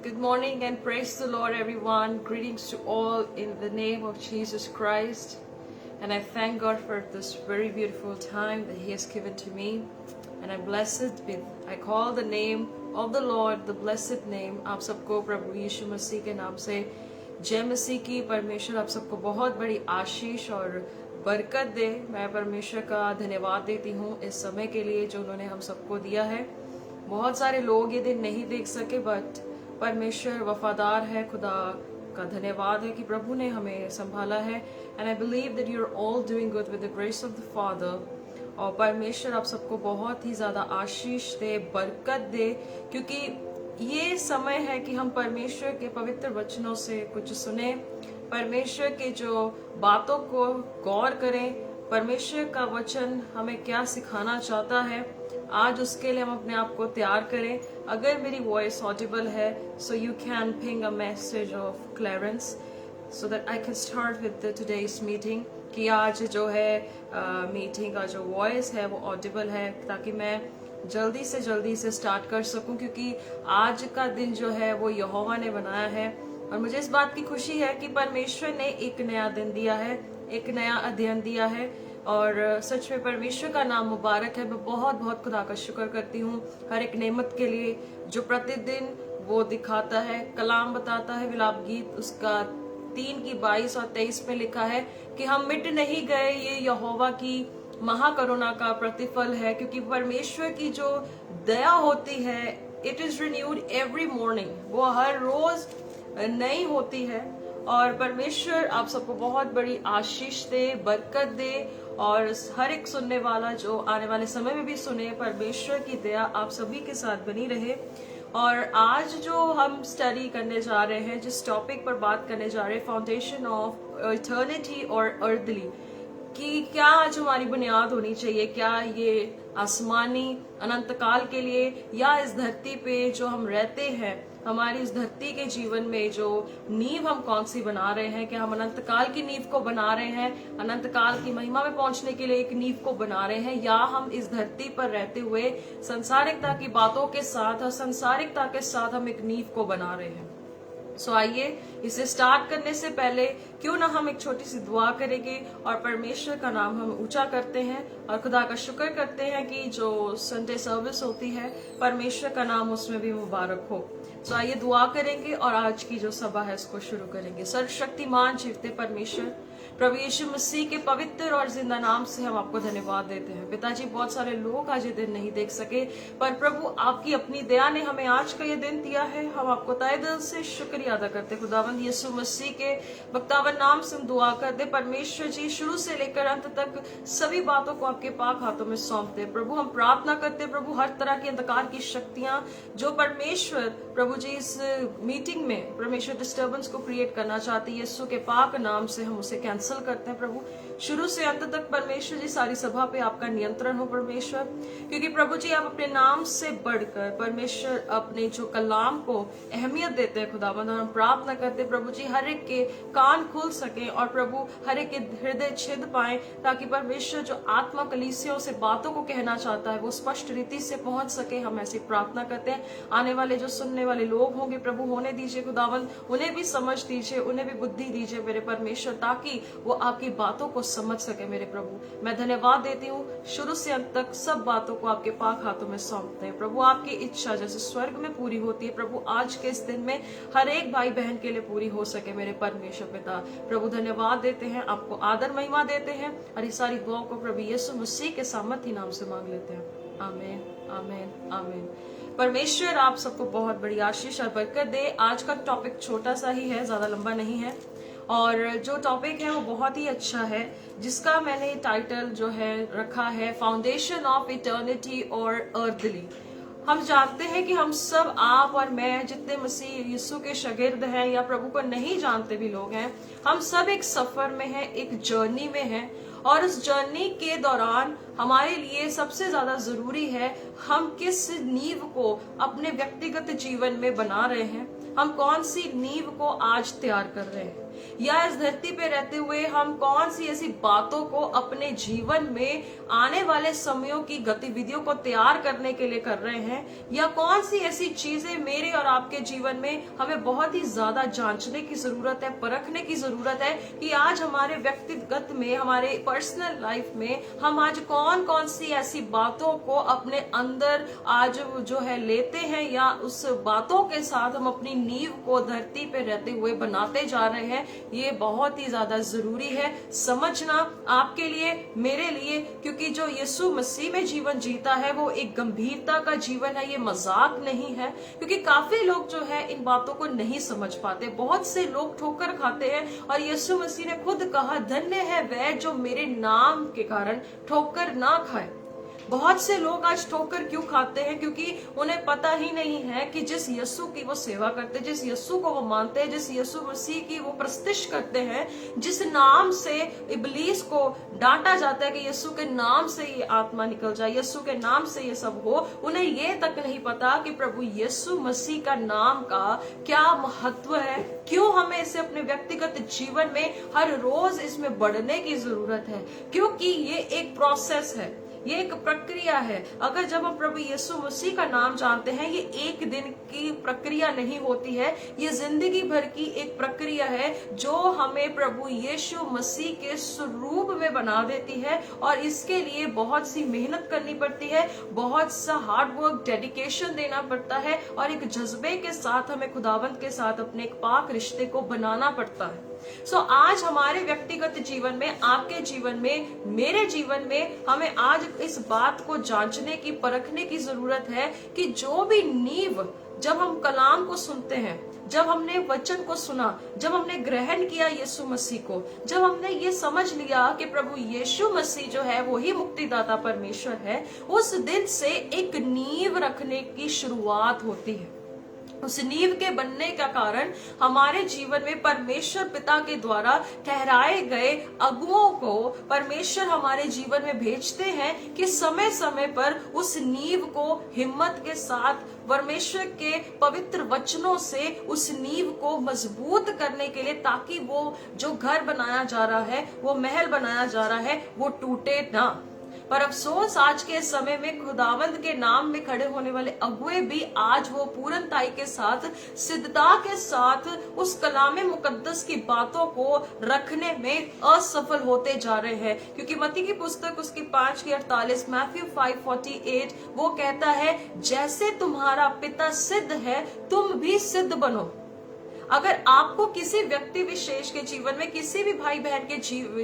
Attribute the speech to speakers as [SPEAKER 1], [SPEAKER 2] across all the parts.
[SPEAKER 1] Good morning and praise the Lord, everyone. Greetings to all in the name of Jesus Christ. And I thank God for this very beautiful time that He has given to me. And I'm blessed with, I call the name of the Lord, the blessed name. आप सबको प्रभु यीशु मसीह के नाम से जय मसीह की। परमेश्वर आप सबको बहुत बड़ी आशीष और बरकत दे। मैं परमेश्वर का धन्यवाद देती हूँ इस समय के लिए जो उन्होंने हम सबको दिया है। बहुत सारे लोग ये दिन नहीं देख सके, बट परमेश्वर वफादार है। खुदा का धन्यवाद है कि प्रभु ने हमें संभाला है। And I believe that you are all doing good with the grace of the father. और परमेश्वर आप सबको बहुत ही ज्यादा आशीष दे, बरकत दे, क्योंकि ये समय है कि हम परमेश्वर के पवित्र वचनों से कुछ सुने, परमेश्वर के जो बातों को गौर करें, परमेश्वर का वचन हमें क्या सिखाना चाहता है, आज उसके लिए हम अपने आप को तैयार करें। अगर मेरी वॉइस ऑडिबल है, so you can ping a message of clearance so that I can start with today's meeting, कि आज जो है मीटिंग का जो वॉइस है वो ऑडिबल है, ताकि मैं जल्दी से स्टार्ट कर सकूं, क्योंकि आज का दिन जो है वो यहोवा ने बनाया है। और मुझे इस बात की खुशी है कि परमेश्वर ने एक नया दिन दिया है, एक नया अध्ययन दिया है, और सच में परमेश्वर का नाम मुबारक है। मैं बहुत बहुत खुदा का शुक्र करती हूँ हर एक नेमत के लिए जो प्रतिदिन वो दिखाता है, कलाम बताता है। विलाप गीत उसका 3:22 और 23 में लिखा है कि हम मिट नहीं गए, ये यहोवा की महाकरुणा का प्रतिफल है, क्योंकि परमेश्वर की जो दया होती है it is renewed every morning, वो हर रोज नई होती है। और परमेश्वर आप सबको बहुत बड़ी आशीष दे, बरकत दे, और हर एक सुनने वाला जो आने वाले समय में भी सुने, परमेश्वर की दया आप सभी के साथ बनी रहे। और आज जो हम स्टडी करने जा रहे हैं, जिस टॉपिक पर बात करने जा रहे हैं, फाउंडेशन ऑफ इटर्निटी और अर्दली, कि क्या आज हमारी बुनियाद होनी चाहिए, क्या ये आसमानी अनंत काल के लिए, या इस धरती पे जो हम रहते हैं, हमारी इस धरती के जीवन में जो नींव हम कौन सी बना रहे हैं, क्या हम अनंत काल की नींव को बना रहे हैं, अनंत काल की महिमा में पहुंचने के लिए एक नींव को बना रहे हैं, या हम इस धरती पर रहते हुए संसारिकता की बातों के साथ और संसारिकता के साथ हम एक नींव को बना रहे हैं। सो आइए इसे स्टार्ट करने से पहले क्यों ना हम एक छोटी सी दुआ करेंगे और परमेश्वर का नाम हम ऊंचा करते हैं और खुदा का शुक्र करते हैं कि जो संडे सर्विस होती है परमेश्वर का नाम उसमें भी मुबारक हो। सो आइए दुआ करेंगे और आज की जो सभा है उसको शुरू करेंगे। सर्वशक्तिमान जीवते परमेश्वर प्रभु यीशु मसीह के पवित्र और जिंदा नाम से हम आपको धन्यवाद देते हैं। पिताजी, बहुत सारे लोग आज ये दिन नहीं देख सके, पर प्रभु आपकी अपनी दया ने हमें आज का ये दिन दिया है। हम आपको तहे दिल से शुक्रिया अदा करते। खुदावंद यीशु मसीह के बख्तावर नाम से हम दुआ करते। परमेश्वर जी, शुरू से लेकर अंत तक सभी बातों को आपके पाक हाथों में सौंपते। प्रभु हम प्रार्थना करते प्रभु, हर तरह की अंधकार की शक्तियां जो परमेश्वर प्रभु जी इस मीटिंग में परमेश्वर डिस्टर्बेंस को क्रिएट करना चाहती है, यीशु के पाक नाम से हम उसे कैंसिल करते हैं। प्रभु शुरू से अंत तक परमेश्वर जी सारी सभा पे आपका नियंत्रण हो परमेश्वर, क्योंकि प्रभु जी आप अपने नाम से बढ़कर परमेश्वर अपने जो कलाम को अहमियत देते हैं। खुदावंद हम प्रार्थना करते प्रभु जी हर एक के कान खुल सके और प्रभु हर एक के हृदय छिद पाए, ताकि परमेश्वर जो आत्मा कलीसियों से बातों को कहना चाहता है वो स्पष्ट रीति से पहुंच सके। हम ऐसी प्रार्थना करते हैं। आने वाले जो सुनने वाले लोग होंगे प्रभु होने दीजिए खुदावंद, उन्हें भी समझ दीजिए, उन्हें भी बुद्धि दीजिए मेरे परमेश्वर, ताकि वो आपकी बातों को समझ सके मेरे प्रभु। मैं धन्यवाद देती हूँ। शुरू से अंत तक सब बातों को आपके पाक हाथों में सौंपते हैं। प्रभु आपकी इच्छा जैसे स्वर्ग में पूरी होती है, प्रभु आज के इस दिन में हर एक भाई बहन के लिए पूरी हो सके मेरे परमेश्वर पिता। प्रभु धन्यवाद देते हैं, आपको आदर महिमा देते हैं, और ये सारी दुआओं को प्रभु यीशु मसीह के सामर्थी नाम से मांग लेते हैं। आमीन, आमीन, आमीन। परमेश्वर आप सबको बहुत बड़ी आशीष और बरकत दे। आज का टॉपिक छोटा सा ही है, ज्यादा लंबा नहीं है, और जो टॉपिक है वो बहुत ही अच्छा है, जिसका मैंने टाइटल जो है रखा है फाउंडेशन ऑफ इटर्निटी और अर्दली। हम जानते हैं कि हम सब, आप और मैं, जितने मसीह यीशु के शागिर्द हैं या प्रभु को नहीं जानते भी लोग हैं, हम सब एक सफर में हैं, एक जर्नी में हैं, और उस जर्नी के दौरान हमारे लिए सबसे ज्यादा जरूरी है हम किस नींव को अपने व्यक्तिगत जीवन में बना रहे हैं, हम कौन सी नींव को आज तैयार कर रहे हैं। या इस धरती पे रहते हुए हम कौन सी ऐसी बातों को अपने जीवन में आने वाले समयों की गतिविधियों को तैयार करने के लिए कर रहे हैं, या कौन सी ऐसी चीजें मेरे और आपके जीवन में हमें बहुत ही ज्यादा जांचने की जरूरत है, परखने की जरूरत है कि आज हमारे व्यक्तिगत में, हमारे पर्सनल लाइफ में हम आज कौन कौन सी ऐसी बातों को अपने अंदर आज जो है लेते हैं, या उस बातों के साथ हम अपनी नींव को धरती पे रहते हुए बनाते जा रहे हैं। ये बहुत ही ज्यादा जरूरी है समझना आपके लिए, मेरे लिए, क्योंकि जो यीशु मसीह में जीवन जीता है वो एक गंभीरता का जीवन है, ये मजाक नहीं है। क्योंकि काफी लोग जो है इन बातों को नहीं समझ पाते, बहुत से लोग ठोकर खाते हैं, और यीशु मसीह ने खुद कहा धन्य है वह जो मेरे नाम के कारण ठोकर ना खाए। बहुत से लोग आज ठोकर क्यों खाते हैं? क्योंकि उन्हें पता ही नहीं है कि जिस यीशु की वो सेवा करते, जिस यीशु को वो मानते हैं, जिस यीशु मसीह की वो प्रस्तिश करते हैं, जिस नाम से इब्लीस को डांटा जाता है कि यीशु के नाम से ये आत्मा निकल जाए, यीशु के नाम से ये सब हो, उन्हें ये तक नहीं पता कि प्रभु यीशु मसीह का नाम का क्या महत्व है, क्यों हमें इसे अपने व्यक्तिगत जीवन में हर रोज इसमें बढ़ने की जरूरत है। क्योंकि ये एक प्रोसेस है, ये एक प्रक्रिया है। अगर जब हम प्रभु यीशु मसीह का नाम जानते हैं, ये एक दिन की प्रक्रिया नहीं होती है, ये जिंदगी भर की एक प्रक्रिया है जो हमें प्रभु यीशु मसीह के स्वरूप में बना देती है। और इसके लिए बहुत सी मेहनत करनी पड़ती है, बहुत सा हार्ड वर्क, डेडिकेशन देना पड़ता है, और एक जज्बे के साथ हमें खुदावंत के साथ अपने एक पाक रिश्ते को बनाना पड़ता है। आज हमारे व्यक्तिगत जीवन में, आपके जीवन में, मेरे जीवन में हमें आज इस बात को जांचने की, परखने की जरूरत है कि जो भी नींव, जब हम कलाम को सुनते हैं, जब हमने वचन को सुना, जब हमने ग्रहण किया यीशु मसीह को, जब हमने ये समझ लिया कि प्रभु यीशु मसीह जो है वो ही मुक्तिदाता परमेश्वर है, उस दिन से एक नींव रखने की शुरुआत होती है। उस नींव के बनने का कारण हमारे जीवन में परमेश्वर पिता के द्वारा ठहराए गए अगुओं को परमेश्वर हमारे जीवन में भेजते हैं कि समय समय पर उस नींव को हिम्मत के साथ परमेश्वर के पवित्र वचनों से उस नींव को मजबूत करने के लिए, ताकि वो जो घर बनाया जा रहा है, वो महल बनाया जा रहा है, वो टूटे ना। पर अफसोस आज के समय में खुदावंद के नाम में खड़े होने वाले अगुए भी आज वो पूर्णताई के साथ, सिद्धता के साथ उस कलामे मुकद्दस की बातों को रखने में असफल होते जा रहे हैं। क्योंकि मत्ती की पुस्तक उसकी 5:48, मैथ्यू 5:48 वो कहता है जैसे तुम्हारा पिता सिद्ध है तुम भी सिद्ध बनो। अगर आपको किसी व्यक्ति विशेष के जीवन में, किसी भी भाई बहन के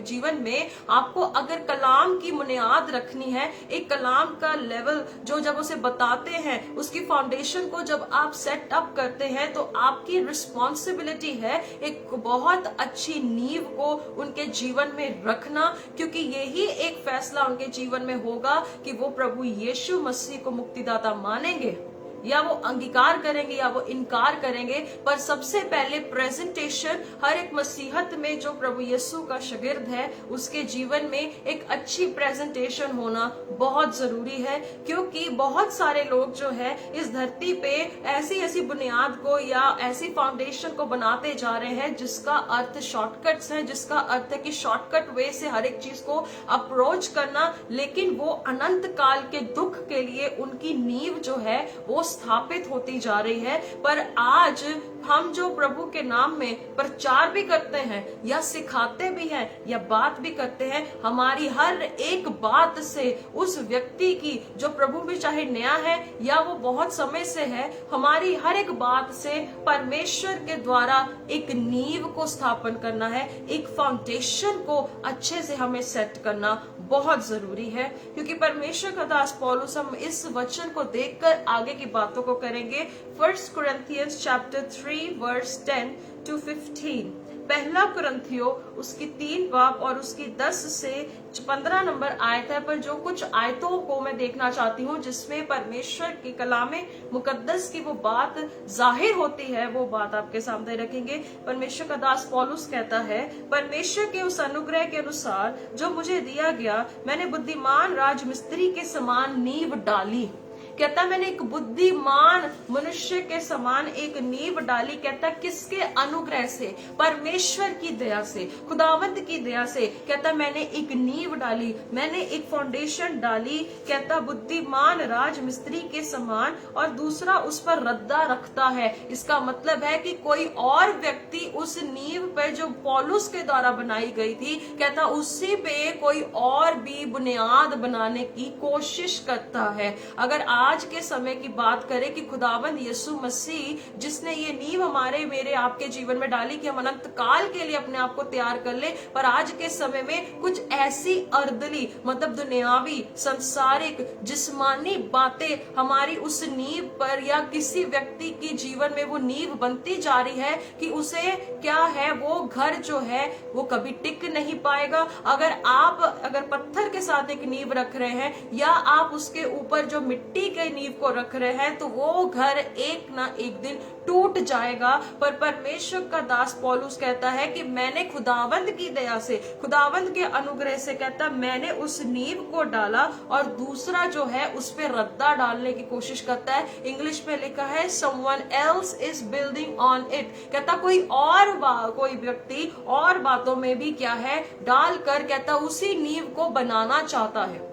[SPEAKER 1] जीवन में आपको अगर कलाम की बुनियाद रखनी है, एक कलाम का लेवल जो जब उसे बताते हैं, उसकी फाउंडेशन को जब आप सेट अप करते हैं, तो आपकी रिस्पॉन्सिबिलिटी है एक बहुत अच्छी नींव को उनके जीवन में रखना। क्योंकि यही एक फैसला उनके जीवन में होगा कि वो प्रभु यीशु मसीह को मुक्तिदाता मानेंगे, या वो अंगीकार करेंगे, या वो इनकार करेंगे। पर सबसे पहले प्रेजेंटेशन हर एक मसीहत में जो प्रभु यीशु का शागिर्द है, उसके जीवन में एक अच्छी प्रेजेंटेशन होना बहुत जरूरी है। क्योंकि बहुत सारे लोग जो है इस धरती पे ऐसी ऐसी बुनियाद को या ऐसी फाउंडेशन को बनाते जा रहे हैं जिसका अर्थ शॉर्टकट्स है, जिसका अर्थ है कि शॉर्टकट वे से हर एक चीज को अप्रोच करना, लेकिन वो अनंत काल के दुख के लिए उनकी नींव जो है वो स्थापित होती जा रही है। पर आज हम जो प्रभु के नाम में प्रचार भी करते हैं, या सिखाते भी हैं, या बात भी करते हैं, हमारी हर एक बात से उस व्यक्ति की जो प्रभु में चाहे नया है या वो बहुत समय से है, हमारी हर एक बात से परमेश्वर के द्वारा एक नींव को स्थापन करना है, एक फाउंडेशन को अच्छे से हमें सेट करना बहुत जरूरी है। क्योंकि परमेश्वर का दास पौलुस, हम इस वचन को देखकर आगे की बातों को करेंगे। 1 Corinthians chapter 3:10-15, पहला कुरिन्थियों उसकी 3 बाब और उसकी 10 से 15 नंबर आयत है। पर जो कुछ आयतों को मैं देखना चाहती हूँ जिसमें परमेश्वर की कलामे मुकद्दस की वो बात जाहिर होती है, वो बात आपके सामने रखेंगे। परमेश्वर का दास पौलुस कहता है, परमेश्वर के उस अनुग्रह के अनुसार जो मुझे दिया गया, मैंने बुद्धिमान राजमिस्त्री के समान नींव डाली। कहता मैंने एक बुद्धिमान मनुष्य के समान एक नींव डाली। कहता किसके अनुग्रह से? परमेश्वर की दया से, खुदावंद की दया से। कहता मैंने एक नींव डाली, मैंने एक फाउंडेशन डाली। कहता बुद्धिमान राजमिस्त्री के समान, और दूसरा उस पर रद्दा रखता है। इसका मतलब है कि कोई और व्यक्ति उस नींव पर जो पौलुस के द्वारा बनाई गई थी, कहता उसी पे कोई और भी बुनियाद बनाने की कोशिश करता है। अगर आज के समय की बात करें कि खुदावंद यीशु मसीह जिसने ये नींव हमारे मेरे आपके जीवन में डाली कि हम अनंत काल के लिए अपने आप को तैयार कर ले, पर आज के समय में कुछ ऐसी अर्दली मतलब दुनियावी संसारिक जिस्मानी बातें हमारी उस नींव पर या किसी व्यक्ति की जीवन में वो नींव बनती जा रही है कि उसे क्या है, वो घर जो है वो कभी टिक नहीं पाएगा। अगर पत्थर के साथ एक नींव रख रहे हैं या आप उसके ऊपर जो मिट्टी के नींव को रख रहे हैं, तो वो घर एक ना एक दिन टूट जाएगा। पर परमेश्वर का दास पौलुस कहता है कि मैंने खुदावंद की दया से, खुदावंद के अनुग्रह से, कहता मैंने उस नींव को डाला और दूसरा जो है उस पे रद्दा डालने की कोशिश करता है। इंग्लिश में लिखा है someone else is building on it। कहता कोई व्यक्ति और बातों में भी क्या है डालकर, कहता उसी नींव को बनाना चाहता है।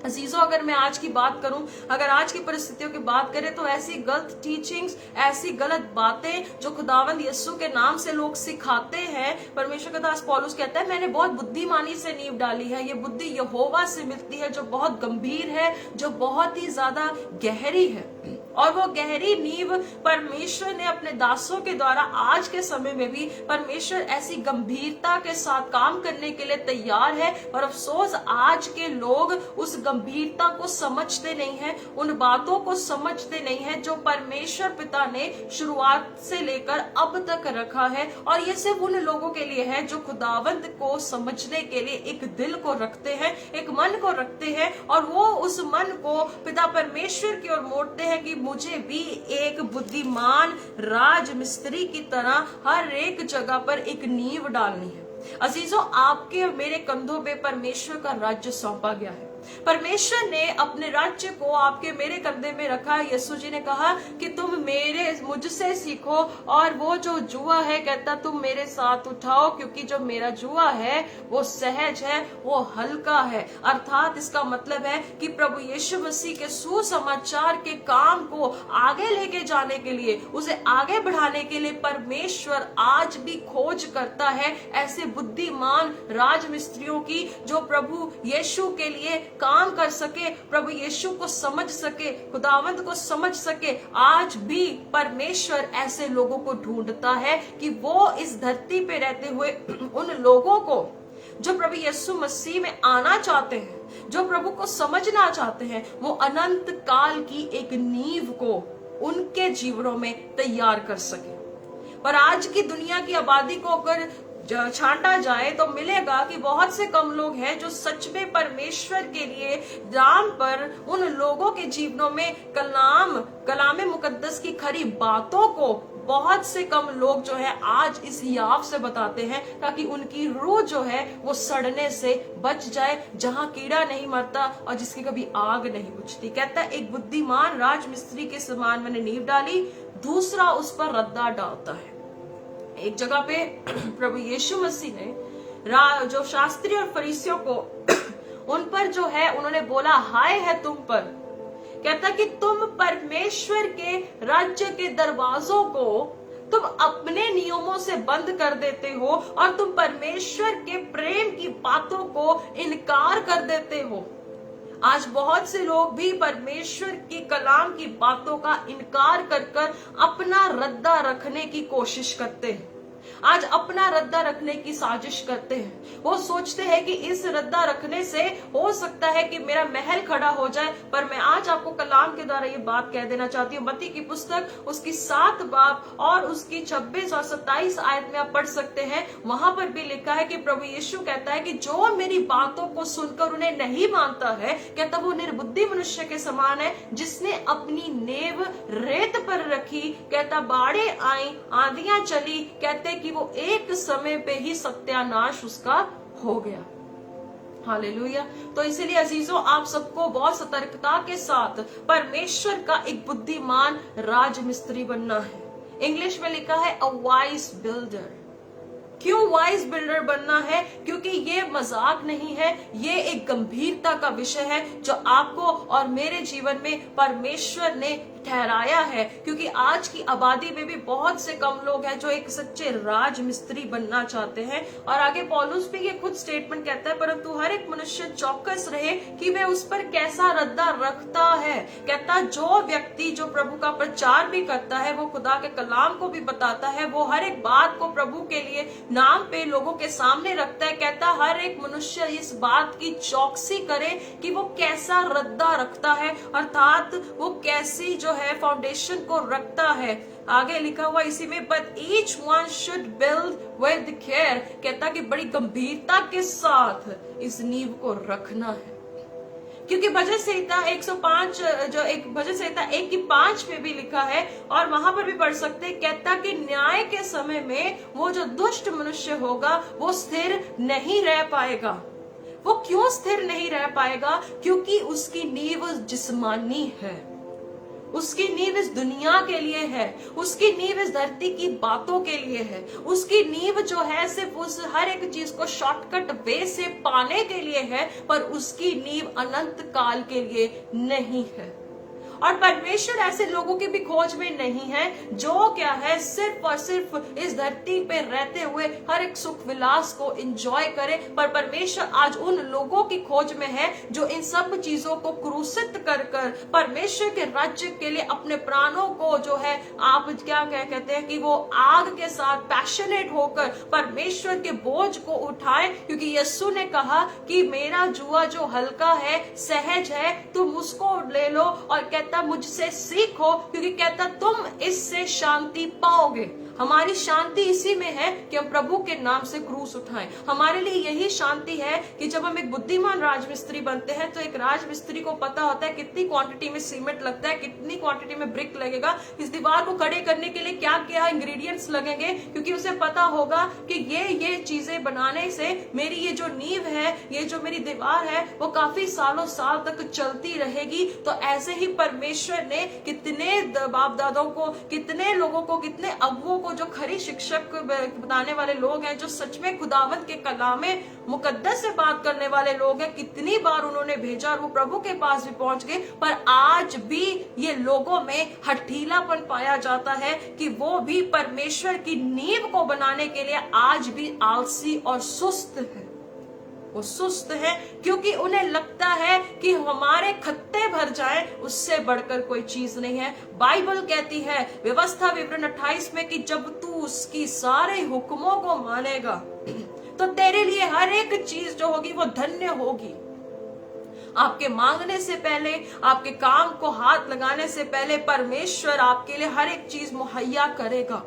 [SPEAKER 1] अजीजों, अगर मैं आज की बात करूं, अगर आज की परिस्थितियों की बात करें, तो ऐसी गलत टीचिंग्स, ऐसी गलत बातें जो खुदावंद यीशु के नाम से लोग सिखाते हैं, परमेश्वर का दास पौलुस कहता है मैंने बहुत बुद्धिमानी से नींव डाली है। ये बुद्धि यहोवा से मिलती है, जो बहुत गंभीर है, जो बहुत ही ज्यादा गहरी है। और वो गहरी नींव परमेश्वर ने अपने दासों के द्वारा आज के समय में भी परमेश्वर ऐसी गंभीरता के साथ काम करने के लिए तैयार है। और अफसोस आज के लोग उस गंभीरता को समझते नहीं हैं, उन बातों को समझते नहीं हैं जो परमेश्वर पिता ने शुरुआत से लेकर अब तक रखा है। और ये सिर्फ उन लोगों के लिए है जो खुदावंद को समझने के लिए एक दिल को रखते हैं, एक मन को रखते हैं, और वो उस मन को पिता परमेश्वर की ओर मोड़ते हैं कि मुझे भी एक बुद्धिमान राजमिस्त्री की तरह हर एक जगह पर एक नींव डालनी है। अजीजों, आपके मेरे कंधों पे परमेश्वर का राज्य सौंपा गया है। परमेश्वर ने अपने राज्य को आपके मेरे कंधे में रखा है। यीशु जी ने कहा कि तुम मुझसे सीखो, और वो जो जुआ है, कहता तुम मेरे साथ उठाओ, क्योंकि जो मेरा जुआ है वो सहज है, वो हल्का है। अर्थात इसका मतलब है कि प्रभु यीशु मसीह के सुसमाचार के काम को आगे लेके जाने के लिए, उसे आगे बढ़ाने के लिए परमेश्वर आज भी खोज करता है ऐसे बुद्धिमान राजमिस्त्रियों की, जो प्रभु यीशु के लिए काम कर सके, प्रभु यीशु को समझ सके, खुदावंद को समझ सके। आज भी परमेश्वर ऐसे लोगों को ढूंढता है कि वो इस धरती पे रहते हुए उन लोगों को जो प्रभु यीशु मसीह में आना चाहते हैं, जो प्रभु को समझना चाहते हैं, वो अनंत काल की एक नींव को उनके जीवनों में तैयार कर सके। पर आज की दुनिया की आबादी को अगर छांटा जाए तो मिलेगा कि बहुत से कम लोग हैं जो सच में परमेश्वर के लिए नाम पर उन लोगों के जीवनों में कलाम मुकद्दस की खरी बातों को बहुत से कम लोग जो है आज इस याव से बताते हैं, ताकि उनकी रूह जो है वो सड़ने से बच जाए, जहां कीड़ा नहीं मरता और जिसकी कभी आग नहीं बुझती। कहता है एक बुद्धिमान राजमिस्त्री के समान मैंने नींव डाली, दूसरा उस पर रद्दा डालता है। एक जगह पे प्रभु यीशु मसीह ने जो शास्त्री और फरीसियों को उन पर जो है उन्होंने बोला हाय है तुम पर। कहता कि तुम परमेश्वर के राज्य के दरवाजों को तुम अपने नियमों से बंद कर देते हो, और तुम परमेश्वर के प्रेम की बातों को इनकार कर देते हो। आज बहुत से लोग भी परमेश्वर की कलाम की बातों का इनकार कर अपना रद्दा रखने की कोशिश करते हैं। आज अपना रद्दा रखने की साजिश करते हैं। वो सोचते हैं कि इस रद्दा रखने से हो सकता है कि मेरा महल खड़ा हो जाए। पर मैं आज आपको कलाम के द्वारा ये बात कह देना चाहती हूँ। मत्ती की पुस्तक उसकी 7 बाब और उसकी 26 और 27 आयत में आप पढ़ सकते हैं। वहां पर भी लिखा है कि प्रभु यीशु कहता है कि जो मेरी बातों को सुनकर उन्हें नहीं मानता है, कहता वो निर्बुद्धि मनुष्य के समान है जिसने अपनी नेव रेत पर रखी। कहता बाढ़ें आई, आंधियां चली, कहते कि वो एक समय पे ही सत्यानाश उसका हो गया। हालेलुया। तो इसीलिए अजीजों, आप सबको बहुत सतर्कता के साथ परमेश्वर का एक बुद्धिमान राजमिस्त्री बनना है। इंग्लिश में लिखा है अ वाइज बिल्डर। क्यों वाइज बिल्डर बनना है? क्योंकि ये मजाक नहीं है, ये एक गंभीरता का विषय है जो आपको और मेरे जीवन में परमेश्वर ने ठहराया है। क्योंकि आज की आबादी में भी बहुत से कम लोग हैं जो एक सच्चे राजमिस्त्री बनना चाहते हैं। और आगे पौलुस भी ये खुद स्टेटमेंट कहता है, परंतु हर एक मनुष्य चौकस रहे कि वह उस पर कैसा रद्दा रखता है। कहता जो व्यक्ति जो प्रभु का प्रचार भी करता है, वो खुदा के कलाम को भी बताता है, वो हर एक बात को प्रभु के लिए नाम पे लोगों के सामने रखता है। कहता हर एक मनुष्य इस बात की चौकसी करे कि वो कैसा रद्दा रखता है, अर्थात वो कैसी जो है फाउंडेशन को रखता है। आगे लिखा हुआ इसी में, but each one should build with care. कहता कि बड़ी गंभीरता के साथ इस नींव को रखना है। क्योंकि भजन संहिता 105 जो एक भजन संहिता 1:5 में भी लिखा है, और वहां पर भी पढ़ सकते हैं, कहता कि न्याय के समय में वो जो दुष्ट मनुष्य होगा वो स्थिर नहीं रह पाएगा। वो क्यों स्थिर नहीं रह पाएगा? क्योंकि उसकी नींव जिस्मानी है, उसकी नींव इस दुनिया के लिए है, उसकी नींव इस धरती की बातों के लिए है, उसकी नींव जो है सिर्फ उस हर एक चीज को शॉर्टकट वे से पाने के लिए है, पर उसकी नींव अनंत काल के लिए नहीं है। और परमेश्वर ऐसे लोगों की भी खोज में नहीं है जो क्या है सिर्फ और सिर्फ इस धरती पे रहते हुए हर एक सुख विलास को एंजॉय करे, पर परमेश्वर आज उन लोगों की खोज में है जो इन सब चीजों को क्रूसित कर कर परमेश्वर के राज्य के लिए अपने प्राणों को जो है आप क्या कहते हैं कि वो आग के साथ पैशनेट होकर परमेश्वर के बोझ को उठाए। क्योंकि यीशु ने कहा कि मेरा जुआ जो हल्का है, सहज है, तुम उसको ले लो, और कहता मुझसे सीखो क्योंकि कहता तुम इससे शांति पाओगे। हमारी शांति इसी में है कि हम प्रभु के नाम से क्रूस उठाएं। हमारे लिए यही शांति है कि जब हम एक बुद्धिमान राजमिस्त्री बनते हैं तो एक राजमिस्त्री को पता होता है कितनी क्वांटिटी में सीमेंट लगता है, कितनी क्वांटिटी में ब्रिक लगेगा, इस दीवार को खड़े करने के लिए क्या क्या इंग्रेडिएंट्स लगेंगे, क्योंकि उसे पता होगा कि ये चीजें बनाने से मेरी ये जो नींव है, ये जो मेरी दीवार है, वो काफी सालों साल तक चलती रहेगी। तो ऐसे ही परमेश्वर ने कितने बाप दादों को, कितने लोगों को, कितने अगुओं जो खरी शिक्षक बताने वाले लोग हैं, जो सच में खुदावंत के कलामे मुकद्दस से बात करने वाले लोग हैं, कितनी बार उन्होंने भेजा और वो प्रभु के पास भी पहुंच गए, पर आज भी ये लोगों में हठीलापन पाया जाता है कि वो भी परमेश्वर की नींव को बनाने के लिए आज भी आलसी और सुस्त है। वो सुस्त है क्योंकि उन्हें लगता है कि हमारे खत्ते भर जाए, उससे बढ़कर कोई चीज नहीं है। बाइबल कहती है व्यवस्था विवरण 28 में कि जब तू उसकी सारे हुक्मों को मानेगा तो तेरे लिए हर एक चीज जो होगी वो धन्य होगी। आपके मांगने से पहले, आपके काम को हाथ लगाने से पहले परमेश्वर आपके लिए हर एक चीज मुहैया करेगा।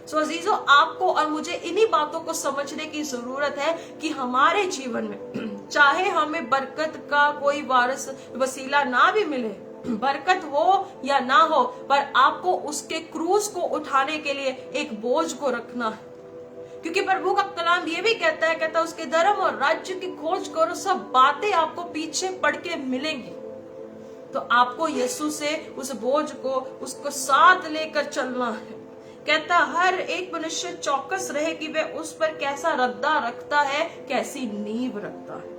[SPEAKER 1] सो अजीजों, आपको और मुझे इन्हीं बातों को समझने की जरूरत है कि हमारे जीवन में चाहे हमें बरकत का कोई वारिस वसीला ना भी मिले, बरकत हो या ना हो, पर आपको उसके क्रूज को उठाने के लिए एक बोझ को रखना है। क्योंकि प्रभु का कलाम ये भी कहता उसके धर्म और राज्य की खोज करो, सब बातें आपको पीछे पड़ के मिलेंगी। तो आपको यीशु से उस बोझ को, उसको साथ लेकर चलना है। कहता हर एक मनुष्य चौकस रहे कि वह उस पर कैसा रद्दा रखता है, कैसी नींव रखता है।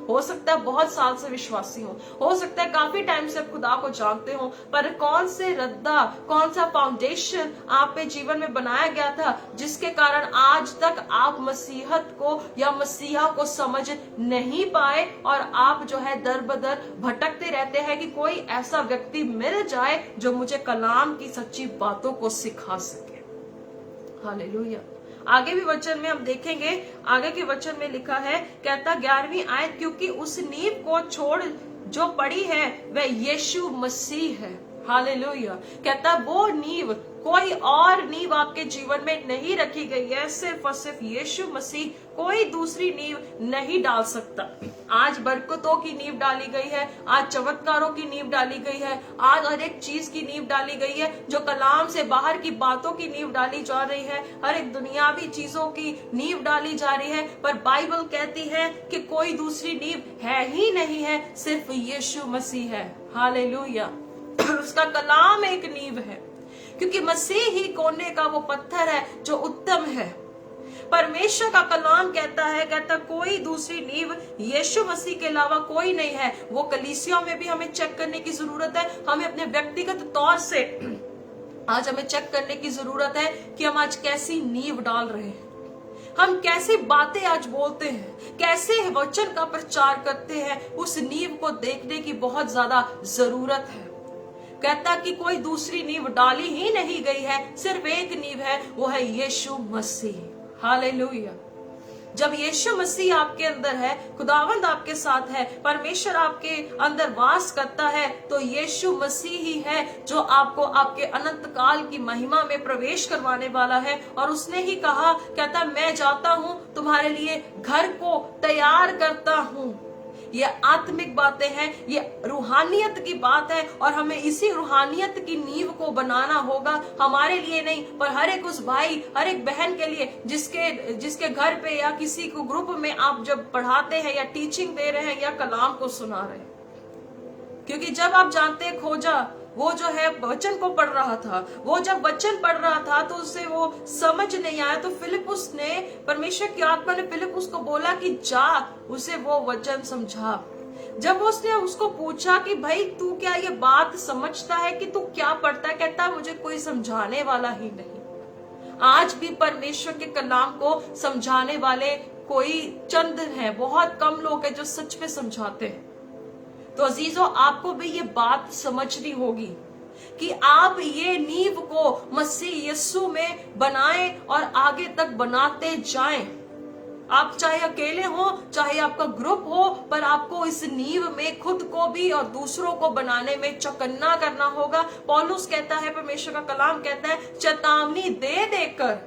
[SPEAKER 1] हो सकता है बहुत साल से विश्वासी हो सकता है काफी टाइम से आप खुदा को जानते हो, पर कौन से रद्दा, कौन सा फाउंडेशन आप पे जीवन में बनाया गया था जिसके कारण आज तक आप मसीहत को या मसीहा को समझ नहीं पाए, और आप जो है दर बदर भटकते रहते हैं कि कोई ऐसा व्यक्ति मिल जाए जो मुझे कलाम की सच्ची बातों को सिखा सके। हालेलुया। आगे भी वचन में हम देखेंगे, आगे के वचन में लिखा है, कहता 11वीं आयत, क्योंकि उस नींव को छोड़ जो पड़ी है वह यीशु मसीह है। हालेलुया। कहता वो नींव कोई और नींव आपके जीवन में नहीं रखी गई है, सिर्फ और सिर्फ यीशु मसीह, कोई दूसरी नींव नहीं डाल सकता। आज बरकतों की नींव डाली गई है, आज चमत्कारों की नींव डाली गई है, आज हर एक चीज की नींव डाली गई है, जो कलाम से बाहर की बातों की नींव डाली जा रही है, हर एक दुनियावी चीजों की नींव डाली जा रही है। पर बाइबल कहती है कि कोई दूसरी नींव है ही नहीं है, सिर्फ यीशु मसीह है। हालेलुया। उसका कलाम एक नींव है, क्योंकि मसीह ही कोने का वो पत्थर है जो उत्तम है। परमेश्वर का कलाम कहता कोई दूसरी नींव यीशु मसीह के अलावा कोई नहीं है। वो कलीसियों में भी हमें चेक करने की जरूरत है, हमें अपने व्यक्तिगत तौर से आज हमें चेक करने की जरूरत है कि हम आज कैसी नींव डाल रहे हैं, हम कैसी बातें आज बोलते हैं, कैसे वचन का प्रचार करते हैं। उस नींव को देखने की बहुत ज्यादा जरूरत है। कहता कि कोई दूसरी नींव डाली ही नहीं गई है, सिर्फ एक नींव है, वो है यीशु मसीह। हालेलुया। जब यीशु मसीह आपके अंदर है, खुदावंद आपके साथ है, परमेश्वर आपके अंदर वास करता है, तो यीशु मसीह ही है जो आपको आपके अनंत काल की महिमा में प्रवेश करवाने वाला है। और उसने ही कहा, कहता मैं जाता हूं, तुम्हारे लिए घर को तैयार करता हूं। ये आत्मिक बातें हैं, ये रूहानियत की बात है, और हमें इसी रूहानियत की नींव को बनाना होगा। हमारे लिए नहीं, पर हर एक उस भाई, हर एक बहन के लिए जिसके घर पे या किसी को ग्रुप में आप जब पढ़ाते हैं या टीचिंग दे रहे हैं या कलाम को सुना रहे हैं। क्योंकि जब आप जानते हैं, खोजा वो जो है वचन को पढ़ रहा था, वो जब वचन पढ़ रहा था तो उससे वो समझ नहीं आया, तो फिलिपुस ने, परमेश्वर की आत्मा ने फिलिपुस को बोला कि जा उसे वो वचन समझा। जब उसने उसको पूछा कि भाई तू क्या ये बात समझता है कि तू क्या पढ़ता है, कहता मुझे कोई समझाने वाला ही नहीं। आज भी परमेश्वर के कलाम को समझाने वाले कोई चंद हैं, बहुत कम लोग हैं जो सच में समझाते हैं। तो अजीजों, आपको भी ये बात समझनी होगी कि आप ये नींव को मसीह यीशु में बनाएं और आगे तक बनाते जाएं। आप चाहे अकेले हो, चाहे आपका ग्रुप हो, पर आपको इस नींव में खुद को भी और दूसरों को बनाने में चौकन्ना करना होगा। पौलुस कहता है, परमेश्वर का कलाम कहता है, चेतावनी दे देकर,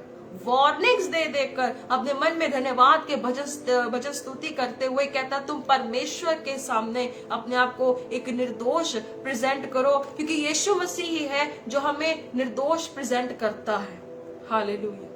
[SPEAKER 1] वार्निंग्स दे देकर, अपने मन में धन्यवाद के भजन स्तुति करते हुए कहता, तुम परमेश्वर के सामने अपने आप को एक निर्दोष प्रेजेंट करो, क्योंकि यीशु मसीह ही है जो हमें निर्दोष प्रेजेंट करता है। हालेलुया।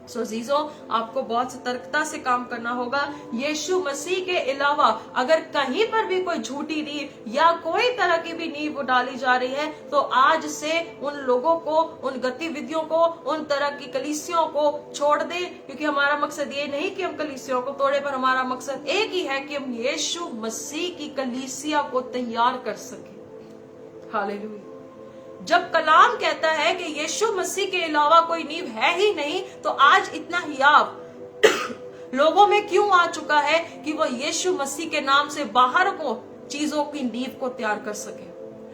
[SPEAKER 1] सो अजीजों, आपको बहुत सतर्कता से काम करना होगा। यीशु मसीह के अलावा अगर कहीं पर भी कोई झूठी नींव या कोई तरह की भी नींव डाली जा रही है, तो आज से उन लोगों को, उन गतिविधियों को, उन तरह की कलीसियों को छोड़ दे। क्योंकि हमारा मकसद ये नहीं कि हम कलीसियों को तोड़े, पर हमारा मकसद एक ही है कि हम यीशु मसीह की कलीसिया को तैयार कर सके। हालेलुया। जब कलाम कहता है कि यीशु मसीह के अलावा कोई नींव है ही नहीं, तो आज इतना हियाव लोगों में क्यों आ चुका है कि वो यीशु मसीह के नाम से बाहर को चीजों की नींव को तैयार कर सके।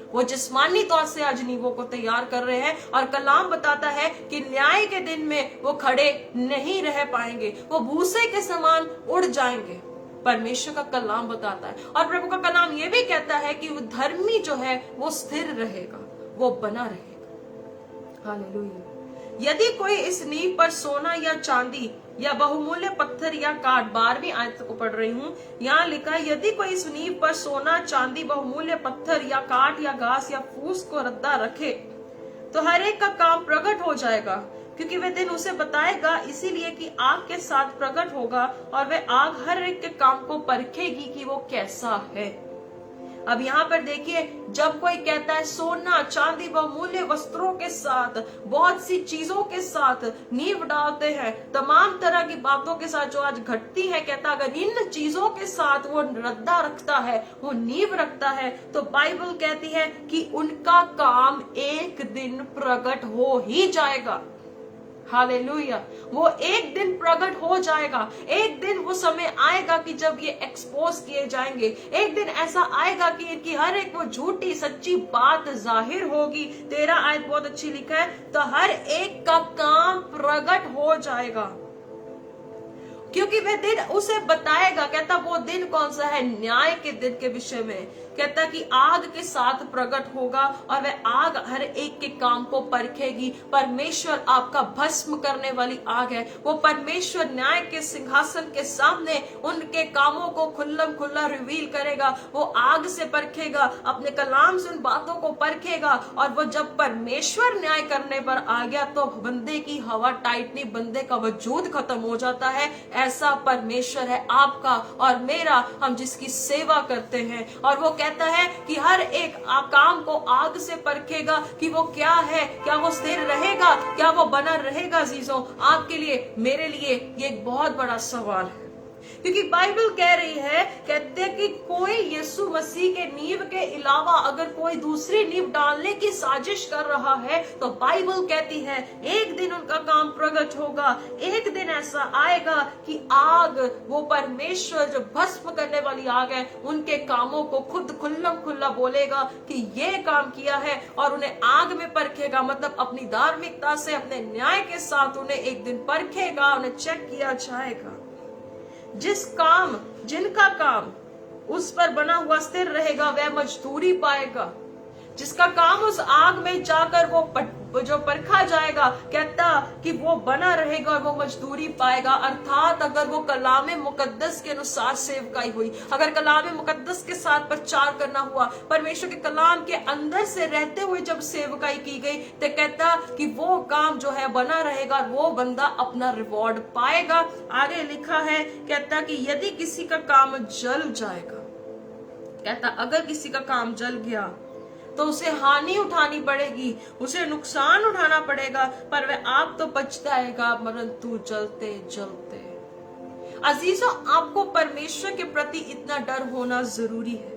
[SPEAKER 1] वो जिस्मानी तौर से आज नींवों को तैयार कर रहे हैं, और कलाम बताता है कि न्याय के दिन में वो खड़े नहीं रह पाएंगे, वो भूसे के समान उड़ जाएंगे। परमेश्वर का कलाम बताता है, और प्रभु का कलाम ये भी कहता है कि वो धर्मी जो है वो स्थिर रहेगा, वो बना रहेगा। हालेलुया। यदि कोई इस नींव पर सोना या चांदी या बहुमूल्य पत्थर या काठ, 12वीं आयत को पढ़ रही हूँ, यहाँ लिखा है, यदि कोई इस नींव पर सोना, चांदी, बहुमूल्य पत्थर या काठ या घास या फूस को रद्दा रखे, तो हर एक का काम प्रकट हो जाएगा, क्योंकि वह दिन उसे बताएगा, इसीलिए कि आग के साथ प्रकट होगा, और वह आग हर एक के काम को परखेगी कि वो कैसा है। अब यहाँ पर देखिए, जब कोई कहता है सोना, चांदी, बहुमूल्य वस्त्रों के साथ, बहुत सी चीजों के साथ नींव डालते हैं, तमाम तरह की बातों के साथ जो आज घटती है, कहता अगर इन चीजों के साथ वो रद्दा रखता है, वो नींव रखता है, तो बाइबल कहती है कि उनका काम एक दिन प्रकट हो ही जाएगा। हालेलुया। वो एक दिन प्रकट हो जाएगा। एक दिन वो समय आएगा कि जब ये एक्सपोज किए जाएंगे। एक दिन ऐसा आएगा कि इनकी हर एक वो झूठी सच्ची बात जाहिर होगी। 13 आयत बहुत अच्छी लिखा है, तो हर एक का काम प्रकट हो जाएगा, क्योंकि वह दिन उसे बताएगा। कहता वो दिन कौन सा है? न्याय के दिन के विषय में, कहता है कि आग के साथ प्रकट होगा और वह आग हर एक के काम को परखेगी। परमेश्वर आपका भस्म करने वाली आग है। वो परमेश्वर न्याय के सिंहासन के सामने उनके कामों को खुल्लम खुल्ला रिवील करेगा। वो आग से परखेगा, अपने कलाम से उन बातों को परखेगा, और वो जब परमेश्वर न्याय करने पर आ गया तो बंदे की हवा टाइट नहीं, बंदे का वजूद खत्म हो जाता है। ऐसा परमेश्वर है आपका और मेरा, हम जिसकी सेवा करते हैं। और वो कहता है कि हर एक काम को आग से परखेगा कि वो क्या है, क्या वो स्थिर रहेगा, क्या वो बना रहेगा। अजीजों, आपके लिए, मेरे लिए ये एक बहुत बड़ा सवाल है, क्योंकि बाइबल कह रही है, कहते हैं कि कोई यीशु मसीह के नींव के अलावा अगर कोई दूसरी नींव डालने की साजिश कर रहा है तो बाइबल कहती है एक दिन उनका काम प्रकट होगा। एक दिन ऐसा आएगा कि आग, वो परमेश्वर जो भस्म करने वाली आग है, उनके कामों को खुद खुल्लम खुल्ला बोलेगा कि ये काम किया है, और उन्हें आग में परखेगा। मतलब अपनी धार्मिकता से, अपने न्याय के साथ उन्हें एक दिन परखेगा, उन्हें चेक किया जाएगा। जिनका काम उस पर बना हुआ स्थिर रहेगा वह मजदूरी पाएगा। जिसका काम उस आग में जाकर वो जो परखा जाएगा, कहता कि वो बना रहेगा और वो मजदूरी पाएगा। अर्थात अगर वो कलाम मुकद्दस के अनुसार सेवकाई हुई, अगर कलाम मुकद्दस के साथ प्रचार करना हुआ, परमेश्वर के कलाम के अंदर से रहते हुए जब सेवकाई की गई, तो कहता कि वो काम जो है बना रहेगा, वो बंदा अपना रिवॉर्ड पाएगा। आगे लिखा है, कहता कि यदि किसी का काम जल जाएगा, कहता अगर किसी का काम जल गया तो उसे हानि उठानी पड़ेगी, उसे नुकसान उठाना पड़ेगा, पर वह आग तो बच जाएगा परंतु जलते जलते। अजीजों, आपको परमेश्वर के प्रति इतना डर होना जरूरी है।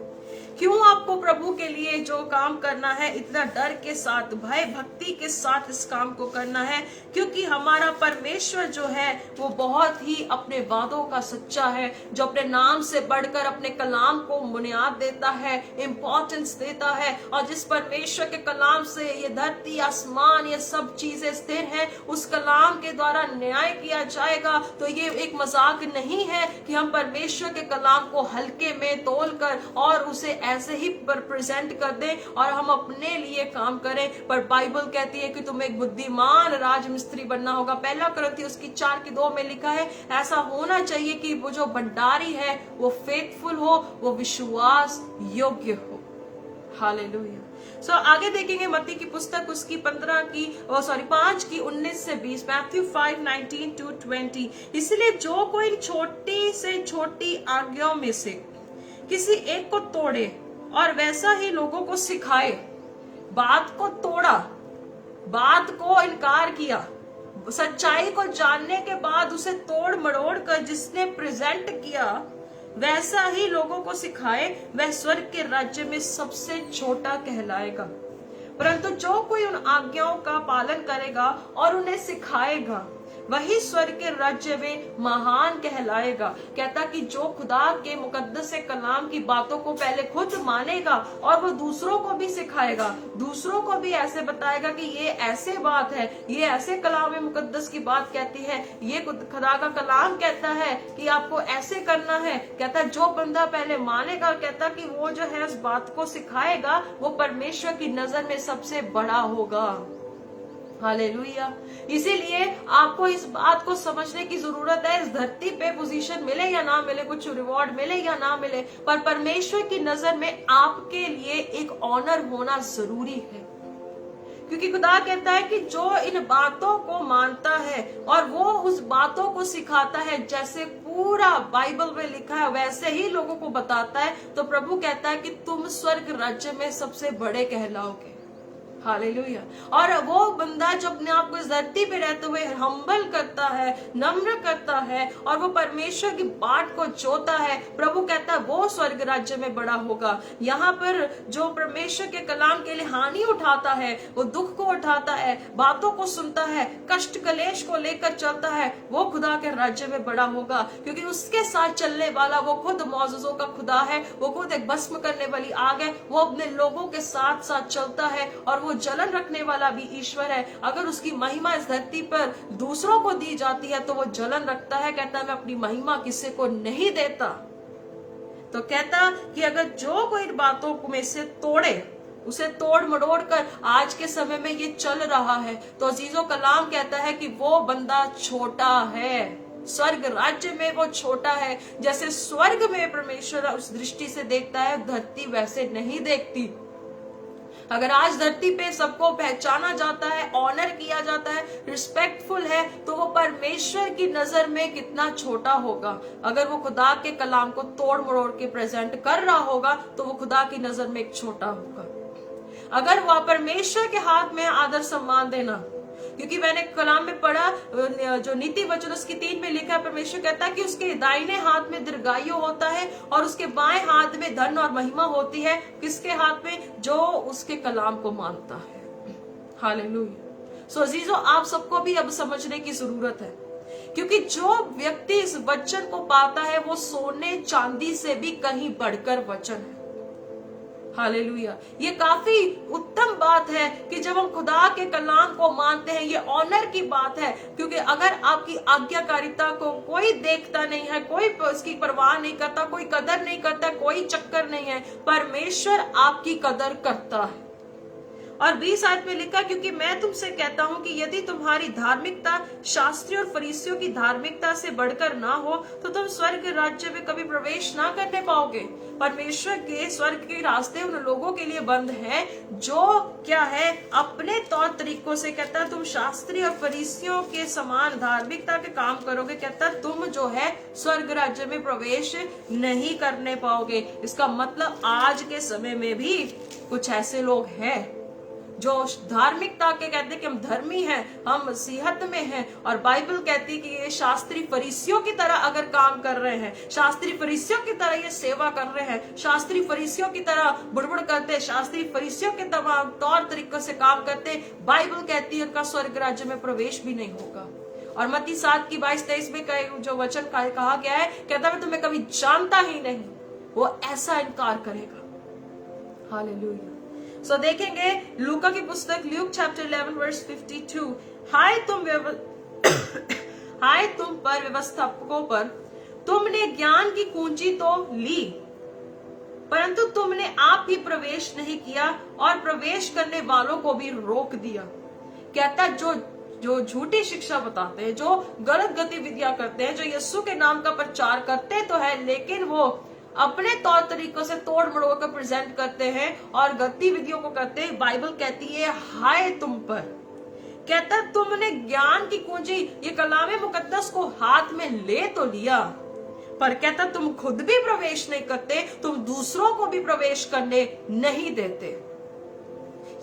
[SPEAKER 1] क्यों आपको प्रभु के लिए जो काम करना है इतना डर के साथ, भय भक्ति के साथ इस काम को करना है? क्योंकि हमारा परमेश्वर जो है वो बहुत ही अपने वादों का सच्चा है, जो अपने नाम से बढ़कर अपने कलाम को बुनियाद देता है, इम्पोर्टेंस देता है। और जिस परमेश्वर के कलाम से ये धरती, आसमान, ये सब चीजें स्थिर है, उस कलाम के द्वारा न्याय किया जाएगा। तो ये एक मजाक नहीं है कि हम परमेश्वर के कलाम को हल्के में तोल कर और उसे ऐसे ही प्रेजेंट कर दें और हम अपने लिए काम करें। पर बाइबल कहती है कि तुम्हें एक बुद्धिमान राजमिस्त्री बनना होगा। 1 कुरिन्थियों उसकी 4:2 में लिखा है, ऐसा होना चाहिए कि वो जो भंडारी है वो फेथफुल हो, वो विश्वास योग्य हो। हालेलुया। सो आगे देखेंगे मत्ती की पुस्तक उसकी 5 की 19 से 20, मैथ्यू 5:19-20। इसलिए जो कोई छोटी से छोटी आज्ञाओं में से किसी एक को तोड़े और वैसा ही लोगों को सिखाए, बात को तोड़ा, बात को इनकार किया, सच्चाई को जानने के बाद उसे तोड़ मरोड़ कर जिसने प्रेजेंट किया, वैसा ही लोगों को सिखाए, वह स्वर्ग के राज्य में सबसे छोटा कहलाएगा। परंतु जो कोई उन आज्ञाओं का पालन करेगा और उन्हें सिखाएगा, वही स्वर्ग के राज्य में महान कहलाएगा। कहता कि जो खुदा के मुकद्दस कलाम की बातों को पहले खुद मानेगा और वो दूसरों को भी सिखाएगा, दूसरों को भी ऐसे बताएगा कि ये ऐसे बात है, ये ऐसे कलाम मुकद्दस की बात कहती है, ये खुदा का कलाम कहता है कि आपको ऐसे करना है। कहता जो बंदा पहले मानेगा, कहता कि वो जो है उस बात को सिखाएगा, वो परमेश्वर की नजर में सबसे बड़ा होगा। हालेलुया। इसीलिए आपको इस बात को समझने की जरूरत है, इस धरती पे पोजीशन मिले या ना मिले, कुछ रिवॉर्ड मिले या ना मिले, पर परमेश्वर की नजर में आपके लिए एक ऑनर होना जरूरी है। क्योंकि खुदा कहता है कि जो इन बातों को मानता है और वो उस बातों को सिखाता है, जैसे पूरा बाइबल में लिखा है वैसे ही लोगों को बताता है, तो प्रभु कहता है कि तुम स्वर्ग राज्य में सबसे बड़े कहलाओगे। हालेलुया। और वो बंदा जो अपने आप को इस धरती पे रहते हुए हम्बल करता है, नम्र करता है और वो परमेश्वर की बाट को जोता है, प्रभु कहता है वो स्वर्ग राज्य में बड़ा होगा। यहाँ पर जो परमेश्वर के कलाम के लिए हानि उठाता है, वो दुख को उठाता है, बातों को सुनता है, कष्ट कलेश को लेकर चलता है, वो खुदा के राज्य में बड़ा होगा। क्योंकि उसके साथ चलने वाला वो खुद मौजूजों का खुदा है, वो खुद एक भस्म करने वाली आग है, वो अपने लोगों के साथ साथ चलता है और वो जलन रखने वाला भी ईश्वर है। अगर उसकी महिमा इस धरती पर दूसरों को दी जाती है तो वो जलन रखता है, कहता है मैं अपनी महिमा किसी को नहीं देता। तो कहता कि अगर जो कोई इन बातों में से तोड़े, उसे तोड़ मरोड़ कर आज के समय में ये चल रहा है, तो अजीजों कलाम कहता है कि वो बंदा छोटा है। स्वर्ग राज्य में वो छोटा है। जैसे स्वर्ग में परमेश्वर उस दृष्टि से देखता है, धरती वैसे नहीं देखती। अगर आज धरती पे सबको पहचाना जाता है, ऑनर किया जाता है, रिस्पेक्टफुल है, तो वो परमेश्वर की नजर में कितना छोटा होगा। अगर वो खुदा के कलाम को तोड़ मरोड़ के प्रेजेंट कर रहा होगा तो वो खुदा की नजर में एक छोटा होगा। अगर वह परमेश्वर के हाथ में आदर सम्मान देना, क्योंकि मैंने कलाम में पढ़ा, जो नीति वचन उसकी 3 में लिखा है, परमेश्वर कहता है कि उसके दाहिने हाथ में दीर्घायु होता है और उसके बाएं हाथ में धन और महिमा होती है। किसके हाथ में? जो उसके कलाम को मानता है। हालेलुया। सो अजीजों, आप सबको भी अब समझने की जरूरत है, क्योंकि जो व्यक्ति इस वचन को पाता है वो सोने चांदी से भी कहीं बढ़कर वचन है। हालेलुया। ये काफी उत्तम बात है कि जब हम खुदा के कलाम को मानते हैं, ये ऑनर की बात है, क्योंकि अगर आपकी आज्ञाकारिता को कोई देखता नहीं है, कोई उसकी परवाह नहीं करता, कोई कदर नहीं करता, कोई चक्कर नहीं है, परमेश्वर आपकी कदर करता है। और 20 आयत में लिखा, क्योंकि मैं तुमसे कहता हूं कि यदि तुम्हारी धार्मिकता शास्त्री और फरीसियों की धार्मिकता से बढ़कर ना हो तो तुम स्वर्ग राज्य में कभी प्रवेश ना करने पाओगे। परमेश्वर के स्वर्ग के रास्ते उन लोगों के लिए बंद हैं जो क्या है, अपने तौर तरीकों से, कहता तुम शास्त्री और फरीसियों के समान धार्मिकता के काम करोगे, कहता तुम जो है स्वर्ग राज्य में प्रवेश नहीं करने पाओगे। इसका मतलब आज के समय में भी कुछ ऐसे लोग हैं जो धार्मिकता के कहते हैं कि हम धर्मी हैं, हम मसीहत में हैं, और बाइबल कहती है कि ये शास्त्री फरीसियों की तरह अगर काम कर रहे हैं, शास्त्री फरीसियों की तरह ये सेवा कर रहे हैं, शास्त्री फरीसियों की तरह बुड़बुड़ करते, शास्त्री फरीसियों के तमाम तौर तरीकों से काम करते, बाइबल कहती है उनका स्वर्ग राज्य में प्रवेश भी नहीं होगा। और मत्ती 7 की 22-23 में जो वचन कहा गया है, कहता मैं तुम्हें कभी जानता ही नहीं, वो ऐसा इनकार करेगा। हालेलुया। सो देखेंगे लूका की पुस्तक ल्यूक चैप्टर 11 वर्स 52। हाय तुम पर व्यवस्थापकों पर, तुमने ज्ञान की कुंजी तो ली, परंतु तुमने आप भी प्रवेश नहीं किया और प्रवेश करने वालों को भी रोक दिया। कहता जो झूठी शिक्षा बताते हैं, जो गलत गतिविधियां करते हैं, जो यीशु के नाम का प्रचार करते तो है, लेकिन वो अपने तौर तरीकों से तोड़ मरोड़ कर प्रेजेंट करते हैं और गतिविधियों को करते हैं, बाइबल कहती है हाय तुम पर। कहता तुमने ज्ञान की कुंजी, ये कलाम मुकद्दस को हाथ में ले तो लिया, पर कहता तुम खुद भी प्रवेश नहीं करते, तुम दूसरों को भी प्रवेश करने नहीं देते।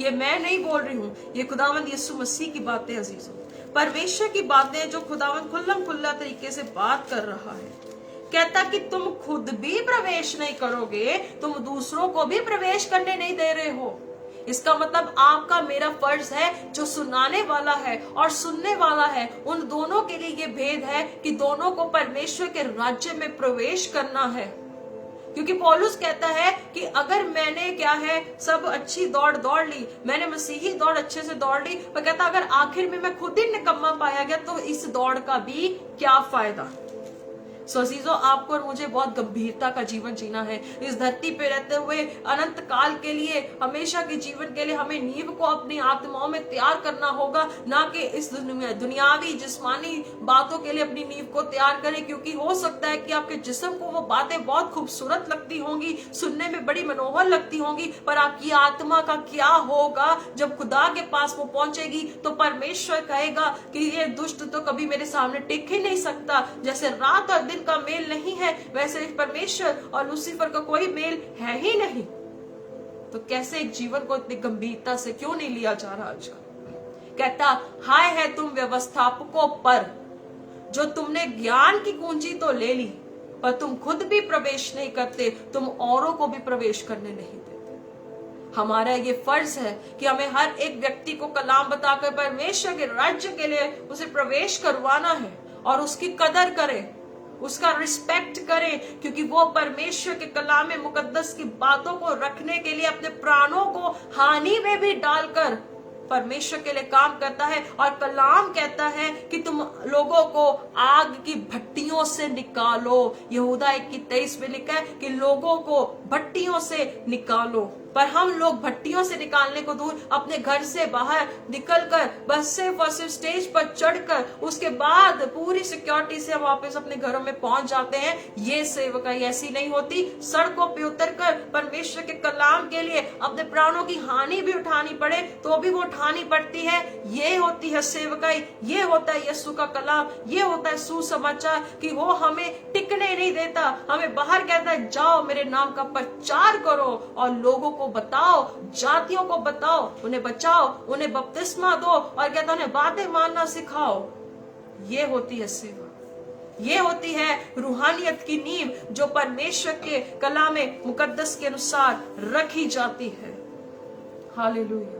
[SPEAKER 1] ये मैं नहीं बोल रही हूं, ये खुदावंद यीशु मसीह की बातें अजीजों, परमेश्वर की बातें जो खुदावंद खुल्लम खुल्ला तरीके से बात कर रहा है। कहता कि तुम खुद भी प्रवेश नहीं करोगे, तुम दूसरों को भी प्रवेश करने नहीं दे रहे हो। इसका मतलब आपका मेरा फर्ज है, जो सुनाने वाला है और सुनने वाला है, उन दोनों के लिए ये भेद है कि दोनों को परमेश्वर के राज्य में प्रवेश करना है। क्योंकि पौलुस कहता है कि अगर मैंने क्या है सब अच्छी दौड़ ली, मैंने मसीही दौड़ अच्छे से दौड़ ली, पर कहता अगर आखिर में मैं खुद ही निकम्मा पाया गया तो इस दौड़ का भी क्या फायदा। सो अजीजों, आपको और मुझे बहुत गंभीरता का जीवन जीना है। इस धरती पे रहते हुए अनंत काल के लिए, हमेशा के जीवन के लिए हमें नींव को अपनी आत्माओं में तैयार करना होगा, ना कि इस दुनियावी जिस्मानी बातों के लिए अपनी नींव को तैयार करें। क्योंकि हो सकता है कि आपके जिस्म को वो बातें बहुत खूबसूरत लगती होंगी, सुनने में बड़ी मनोहर लगती होंगी, पर आपकी आत्मा का क्या होगा जब खुदा के पास वो पहुंचेगी। तो परमेश्वर कहेगा कि ये दुष्ट तो कभी मेरे सामने टिक ही नहीं सकता। जैसे रात और दिन का मेल नहीं है, वैसे परमेश्वर और लूसीफर का कोई मेल है ही नहीं। तो कैसे एक जीवन को इतनी गंभीरता से क्यों नहीं लिया जा रहा आजकल। कहता हाय है तुम व्यवस्थापकों पर, जो तुमने ज्ञान की कुंजी तो ले ली, पर तुम खुद भी प्रवेश नहीं करते, तुम औरों को भी प्रवेश करने नहीं देते। हमारा ये फर्ज है कि हमें हर एक व्यक्ति को कलाम बताकर परमेश्वर के राज्य के लिए उसे प्रवेश करवाना है और उसकी कदर करें, उसका रिस्पेक्ट करें, क्योंकि वो परमेश्वर के कलाम मुकद्दस की बातों को रखने के लिए अपने प्राणों को हानि में भी डालकर परमेश्वर के लिए काम करता है। और कलाम कहता है कि तुम लोगों को आग की भट्टियों से निकालो। यहूदा 1:23 में लिखा है कि लोगों को भट्टियों से निकालो। पर हम लोग भट्टियों से निकालने को दूर, अपने घर से बाहर निकलकर बस सिर्फ और सिर्फ स्टेज पर चढ़कर उसके बाद पूरी सिक्योरिटी से हम वापस अपने घरों में पहुंच जाते हैं। ये सेवकाई ऐसी नहीं होती। सड़कों पे उतरकर परमेश्वर के कलाम के लिए अपने प्राणों की हानि भी उठानी पड़े तो भी वो उठानी पड़ती है। ये होती है सेवकाई, ये होता है यीशु का कलाम, ये होता है सुसमाचार कि वो हमें टिकने नहीं देता। हमें बाहर कहता है जाओ मेरे नाम का प्रचार करो और लोगों को बताओ, जातियों को बताओ, उन्हें बचाओ, उन्हें बपतिस्मा दो और कहता उन्हें बातें मानना सिखाओ। ये होती है सेवा, ये होती है रूहानियत की नींव जो परमेश्वर के कलाम मुकद्दस के अनुसार रखी जाती है। हालेलुया।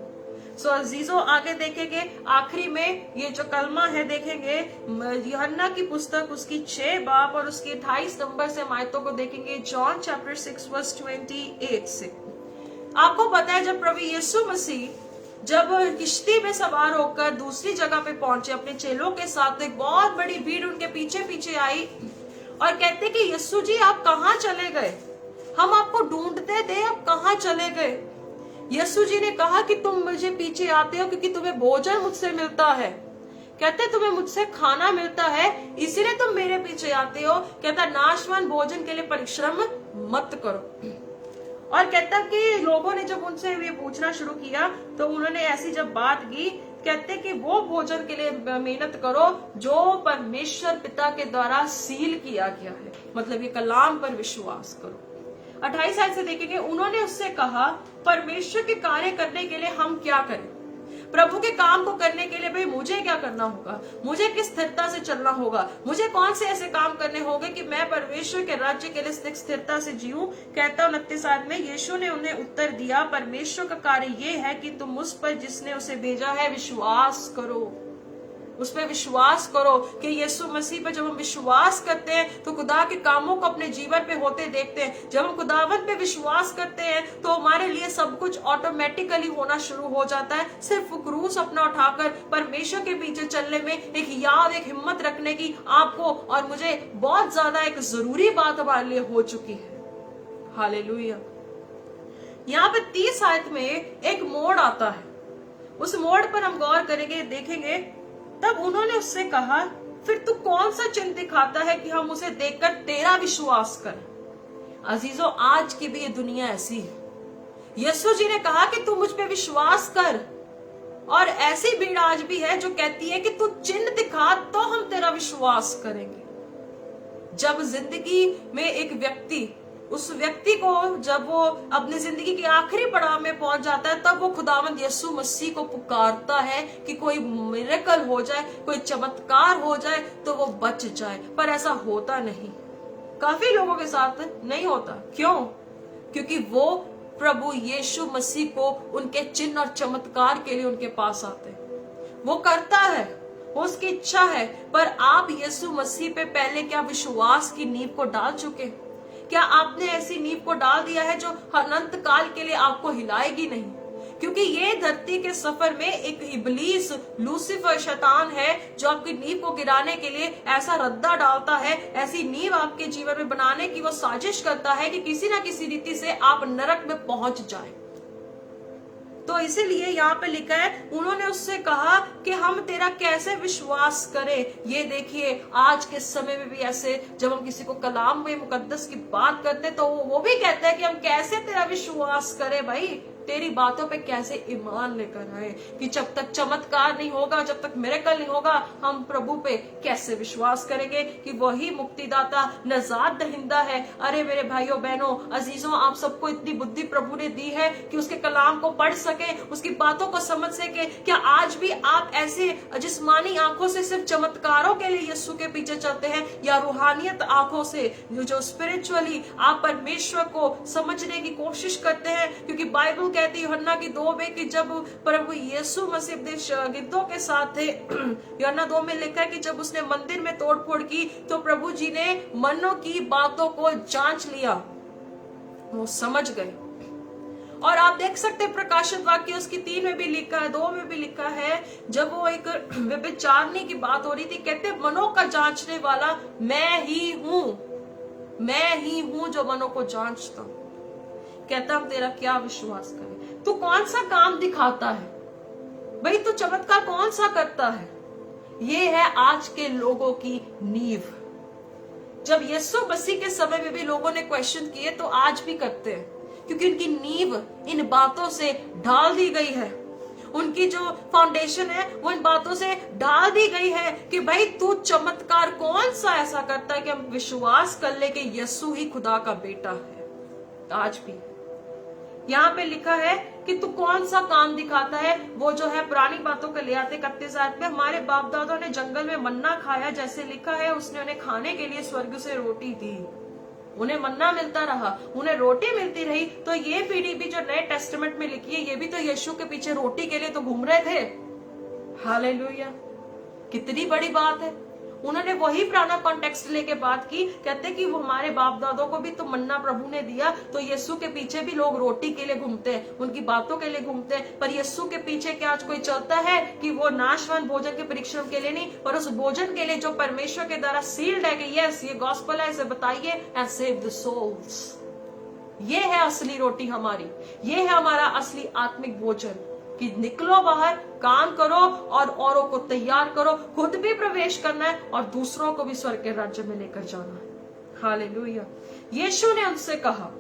[SPEAKER 1] सो अजीजों, आगे देखेंगे आखिरी में ये जो कलमा है देखेंगे यूहन्ना की पुस्तक उसकी 6 बाब और उसके 28 नंबर से आयतों को देखेंगे। जॉन चैप्टर 6 वर्स 28 से। आपको पता है जब प्रभु यीशु मसीह जब किश्ती में सवार होकर दूसरी जगह पे पहुंचे अपने चेलों के साथ, तो एक बहुत बड़ी भीड़ उनके पीछे पीछे आई और कहते कि यीशु जी आप कहाँ चले गए, हम आपको ढूंढते थे, आप कहाँ चले गए। यीशु जी ने कहा कि तुम मुझे पीछे आते हो क्योंकि तुम्हें भोजन मुझसे मिलता है। कहते तुम्हें मुझसे खाना मिलता है इसीलिए तुम मेरे पीछे आते हो। कहता नाशवान भोजन के लिए परिश्रम मत करो। और कहता कि लोगों ने जब उनसे ये पूछना शुरू किया तो उन्होंने ऐसी जब बात की, कहते कि वो भोजन के लिए मेहनत करो जो परमेश्वर पिता के द्वारा सील किया गया है, मतलब ये कलाम पर विश्वास करो। 28 आयत से देखेंगे, उन्होंने उससे कहा परमेश्वर के कार्य करने के लिए हम क्या करें, प्रभु के काम को करने के लिए भाई मुझे क्या करना होगा, मुझे किस स्थिरता से चलना होगा, मुझे कौन से ऐसे काम करने होंगे कि मैं परमेश्वर के राज्य के लिए स्थिरता से जीऊं। कहता 29 आयत में, यीशु ने उन्हें उत्तर दिया परमेश्वर का कार्य ये है कि तुम उस पर जिसने उसे भेजा है विश्वास करो, उस पर विश्वास करो कि यीशु मसीह पर जब हम विश्वास करते हैं तो खुदा के कामों को अपने जीवन पे होते देखते हैं। जब हम खुदावंत पे विश्वास करते हैं तो हमारे लिए सब कुछ ऑटोमेटिकली होना शुरू हो जाता है। सिर्फ क्रूस अपना उठाकर परमेश्वर के पीछे चलने में एक याद, एक हिम्मत रखने की आपको और मुझे बहुत ज्यादा एक जरूरी बात हमारे लिए हो चुकी है। हालेलुया। यहाँ पे 30 आयत में एक मोड़ आता है, उस मोड़ पर हम गौर करेंगे, देखेंगे। तब उन्होंने उससे कहा फिर तू कौन सा चिन्ह दिखाता है कि हम उसे देखकर तेरा विश्वास करें। अजीजों, आज की भी ये दुनिया ऐसी है। यीशु जी ने कहा कि तू मुझ पे विश्वास कर, और ऐसी भीड़ आज भी है जो कहती है कि तू चिन्ह दिखा तो हम तेरा विश्वास करेंगे। जब जिंदगी में एक व्यक्ति, उस व्यक्ति को जब वो अपनी जिंदगी के आखिरी पड़ाव में पहुंच जाता है तब वो खुदावंद यीशु मसीह को पुकारता है कि कोई मिरेकल हो जाए, कोई चमत्कार हो जाए तो वो बच जाए। पर ऐसा होता नहीं, काफी लोगों के साथ नहीं होता। क्यों? क्योंकि वो प्रभु यीशु मसीह को उनके चिन्ह और चमत्कार के लिए उनके पास आते हैं। वो करता है, वो उसकी इच्छा है। पर आप यीशु मसीह पे पहले क्या विश्वास की नींव को डाल चुके? क्या आपने ऐसी नींव को डाल दिया है जो अनंत काल के लिए आपको हिलाएगी नहीं? क्योंकि ये धरती के सफर में एक इब्लीस, लूसीफर, शैतान है जो आपकी नींव को गिराने के लिए ऐसा रद्दा डालता है, ऐसी नींव आपके जीवन में बनाने की वो साजिश करता है कि किसी ना किसी रीति से आप नरक में पहुंच जाए। तो इसीलिए यहाँ पे लिखा है, उन्होंने उससे कहा कि हम तेरा कैसे विश्वास करें। ये देखिए आज के समय में भी ऐसे जब हम किसी को कलाम में मुकद्दस की बात करते तो वो भी कहते हैं कि हम कैसे तेरा विश्वास करें भाई, तेरी बातों पे कैसे ईमान लेकर आए, कि जब तक चमत्कार नहीं होगा, जब तक मिरेकल नहीं होगा, हम प्रभु पे कैसे विश्वास करेंगे कि वही मुक्तिदाता, नजात दहिंदा है। अरे मेरे भाइयों बहनों अजीजों, आप सबको इतनी बुद्धि प्रभु ने दी है कि उसके कलाम को पढ़ सके, उसकी बातों को समझ सके। क्या आज भी आप ऐसे जिस्मानी आंखों से सिर्फ चमत्कारों के लिए यीशु के पीछे चलते हैं, या रूहानियत आंखों से जो स्पिरिचुअली आप परमेश्वर को समझने की कोशिश करते हैं? क्योंकि बाइबल कहती है यूहन्ना की 2 में कि जब प्रभु यीशु मसीह अपने शागिर्दों के साथ थे, यूहन्ना 2 में लिखा है कि जब उसने मंदिर में तोड़फोड़ की तो प्रभु जी ने मनों की बातों को जांच लिया, वो समझ गए। और आप देख सकते हैं प्रकाशित वाक्य उसकी 3 में भी लिखा है, 2 में भी लिखा है, जब वो एक व्यभिचारिणी की बात हो रही थी, कहते मनों का जांचने वाला मैं ही हूं जो मनों को जांचता हूं। कहता हम तेरा क्या विश्वास करें, तू कौन सा काम दिखाता है भाई, तू चमत्कार कौन सा करता है। ये है आज के लोगों की नींव। जब यीशु मसीह के समय में भी लोगों ने क्वेश्चन किए तो आज भी करते हैं, क्योंकि उनकी नींव इन बातों से ढाल दी गई है। उनकी जो फाउंडेशन है वो इन बातों से ढाल दी गई है कि भाई तू चमत्कार कौन सा ऐसा करता है कि हम विश्वास कर ले कि यीशु ही खुदा का बेटा है। आज भी यहाँ पे लिखा है कि तू कौन सा काम दिखाता है, वो जो है पुरानी बातों को ले आते 31 आयत में, हमारे बाप दादों ने जंगल में मन्ना खाया, जैसे लिखा है उसने उन्हें खाने के लिए स्वर्ग से रोटी दी, उन्हें मन्ना मिलता रहा, उन्हें रोटी मिलती रही। तो ये पीढ़ी भी जो नए टेस्टामेंट में लिखी है, ये भी तो यीशु के पीछे रोटी के लिए तो घूम रहे थे। हालेलुया, कितनी बड़ी बात है। उन्होंने वही पुराना कॉन्टेक्स्ट लेके बात की, कहते कि वो हमारे बाप दादों को भी तो मन्ना प्रभु ने दिया, तो यीशु के पीछे भी लोग रोटी के लिए घूमते हैं, उनकी बातों के लिए घूमते हैं। पर यीशु के पीछे क्या आज कोई चलता है कि वो नाशवान भोजन के परिश्रम के लिए नहीं, पर उस भोजन के लिए जो परमेश्वर के द्वारा सील्ड है कि यस ये गॉस्पेल है, इसे बताइए एंड सेव द सोल्स। ये है असली रोटी हमारी, ये है हमारा असली आत्मिक भोजन कि निकलो बाहर, काम करो और औरों को तैयार करो, खुद भी प्रवेश करना है और दूसरों को भी स्वर्ग के राज्य में लेकर जाना है। हालेलुया। यीशु ने उनसे कहा,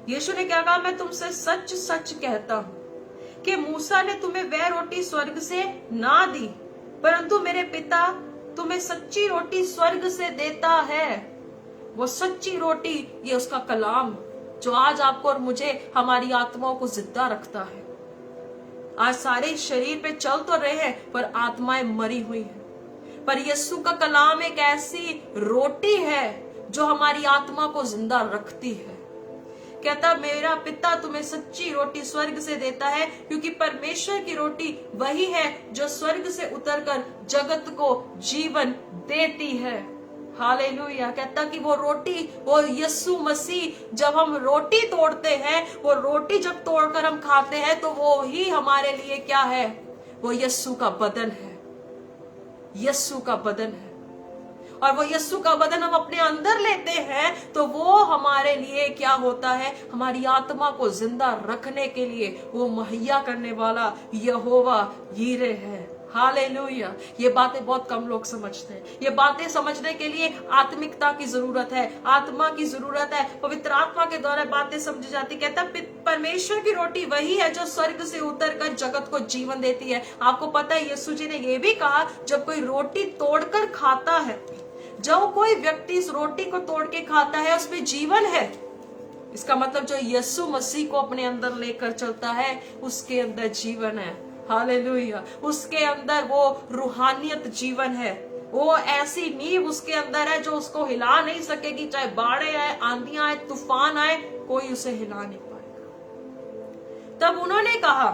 [SPEAKER 1] यीशु ने क्या कहा, मैं तुमसे सच सच कहता हूं कि मूसा ने तुम्हें वह रोटी स्वर्ग से ना दी, परंतु मेरे पिता तुम्हें सच्ची रोटी स्वर्ग से देता है। वो सच्ची रोटी, ये उसका कलाम जो आज आपको और मुझे, हमारी आत्माओं को जिंदा रखता है। आज सारे शरीर पे चल तो रहे हैं पर आत्माएं मरी हुई हैं, पर यीशु का कलाम एक ऐसी रोटी है जो हमारी आत्मा को जिंदा रखती है। कहता मेरा पिता तुम्हें सच्ची रोटी स्वर्ग से देता है, क्योंकि परमेश्वर की रोटी वही है जो स्वर्ग से उतरकर जगत को जीवन देती है। हालेलुया। कहता कि वो रोटी, वो यीशु मसीह, जब हम रोटी तोड़ते हैं, वो रोटी जब तोड़कर हम खाते हैं, तो वो ही हमारे लिए क्या है, वो यीशु का बदन है, यीशु का बदन है। और वो यीशु का बदन हम अपने अंदर लेते हैं तो वो हमारे लिए क्या होता है, हमारी आत्मा को जिंदा रखने के लिए वो मुहैया करने वाला यहोवा यीरे है। हालेलुया। ये बातें बहुत कम लोग समझते हैं। ये बातें समझने के लिए आत्मिकता की जरूरत है, आत्मा की जरूरत है, पवित्र आत्मा के द्वारा बातें समझी जाती। कहता परमेश्वर की रोटी वही है जो स्वर्ग से उतरकर जगत को जीवन देती है। आपको पता है यीशु जी ने यह भी कहा, जब कोई रोटी तोड़कर खाता है, जब कोई व्यक्ति इस रोटी को तोड़ के खाता है, उसमें जीवन है। इसका मतलब जो यीशु मसीह को अपने अंदर लेकर चलता है, उसके अंदर जीवन है। हालेलुया। उसके अंदर वो रूहानियत जीवन है, वो ऐसी नींव उसके अंदर है जो उसको हिला नहीं सकेगी, चाहे बाढ़ें आए, आंधियां आए, तूफान आए, कोई उसे हिला नहीं पाएगा। तब उन्होंने कहा,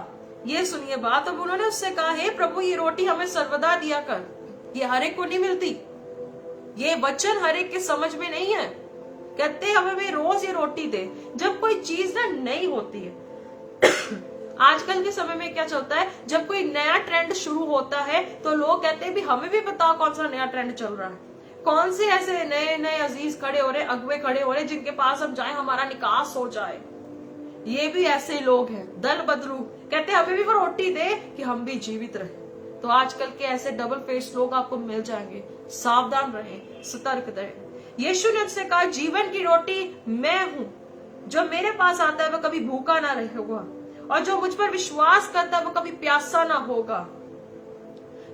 [SPEAKER 1] ये सुनिए बात, तब उन्होंने उससे कहा, हे प्रभु ये रोटी हमें सर्वदा दिया कर, ये हर एक को नहीं मिलती, ये वचन हर एक के समझ में नहीं है। कहते हमें रोज ये रोटी दे। जब कोई चीज ना नई होती है आजकल के समय में क्या चलता है, जब कोई नया ट्रेंड शुरू होता है तो लोग कहते हैं भी हमें भी बताओ कौन सा नया ट्रेंड चल रहा है, कौन से ऐसे नए नए अजीज खड़े हो रहे, अगुवे खड़े हो रहे जिनके पास हम जाए हमारा निकास हो जाए। ये भी ऐसे लोग हैं, दल बदलू, कहते हमें भी वो रोटी दे कि हम भी जीवित रहे। तो आजकल के ऐसे डबल फेस लोग आपको मिल जाएंगे, सावधान रहें, सतर्क रहें। यीशु ने उनसे कहा, जीवन की रोटी मैं हूं, जो मेरे पास आता है वो कभी भूखा ना रहेगा, और जो मुझ पर विश्वास करता है वो कभी प्यासा ना होगा।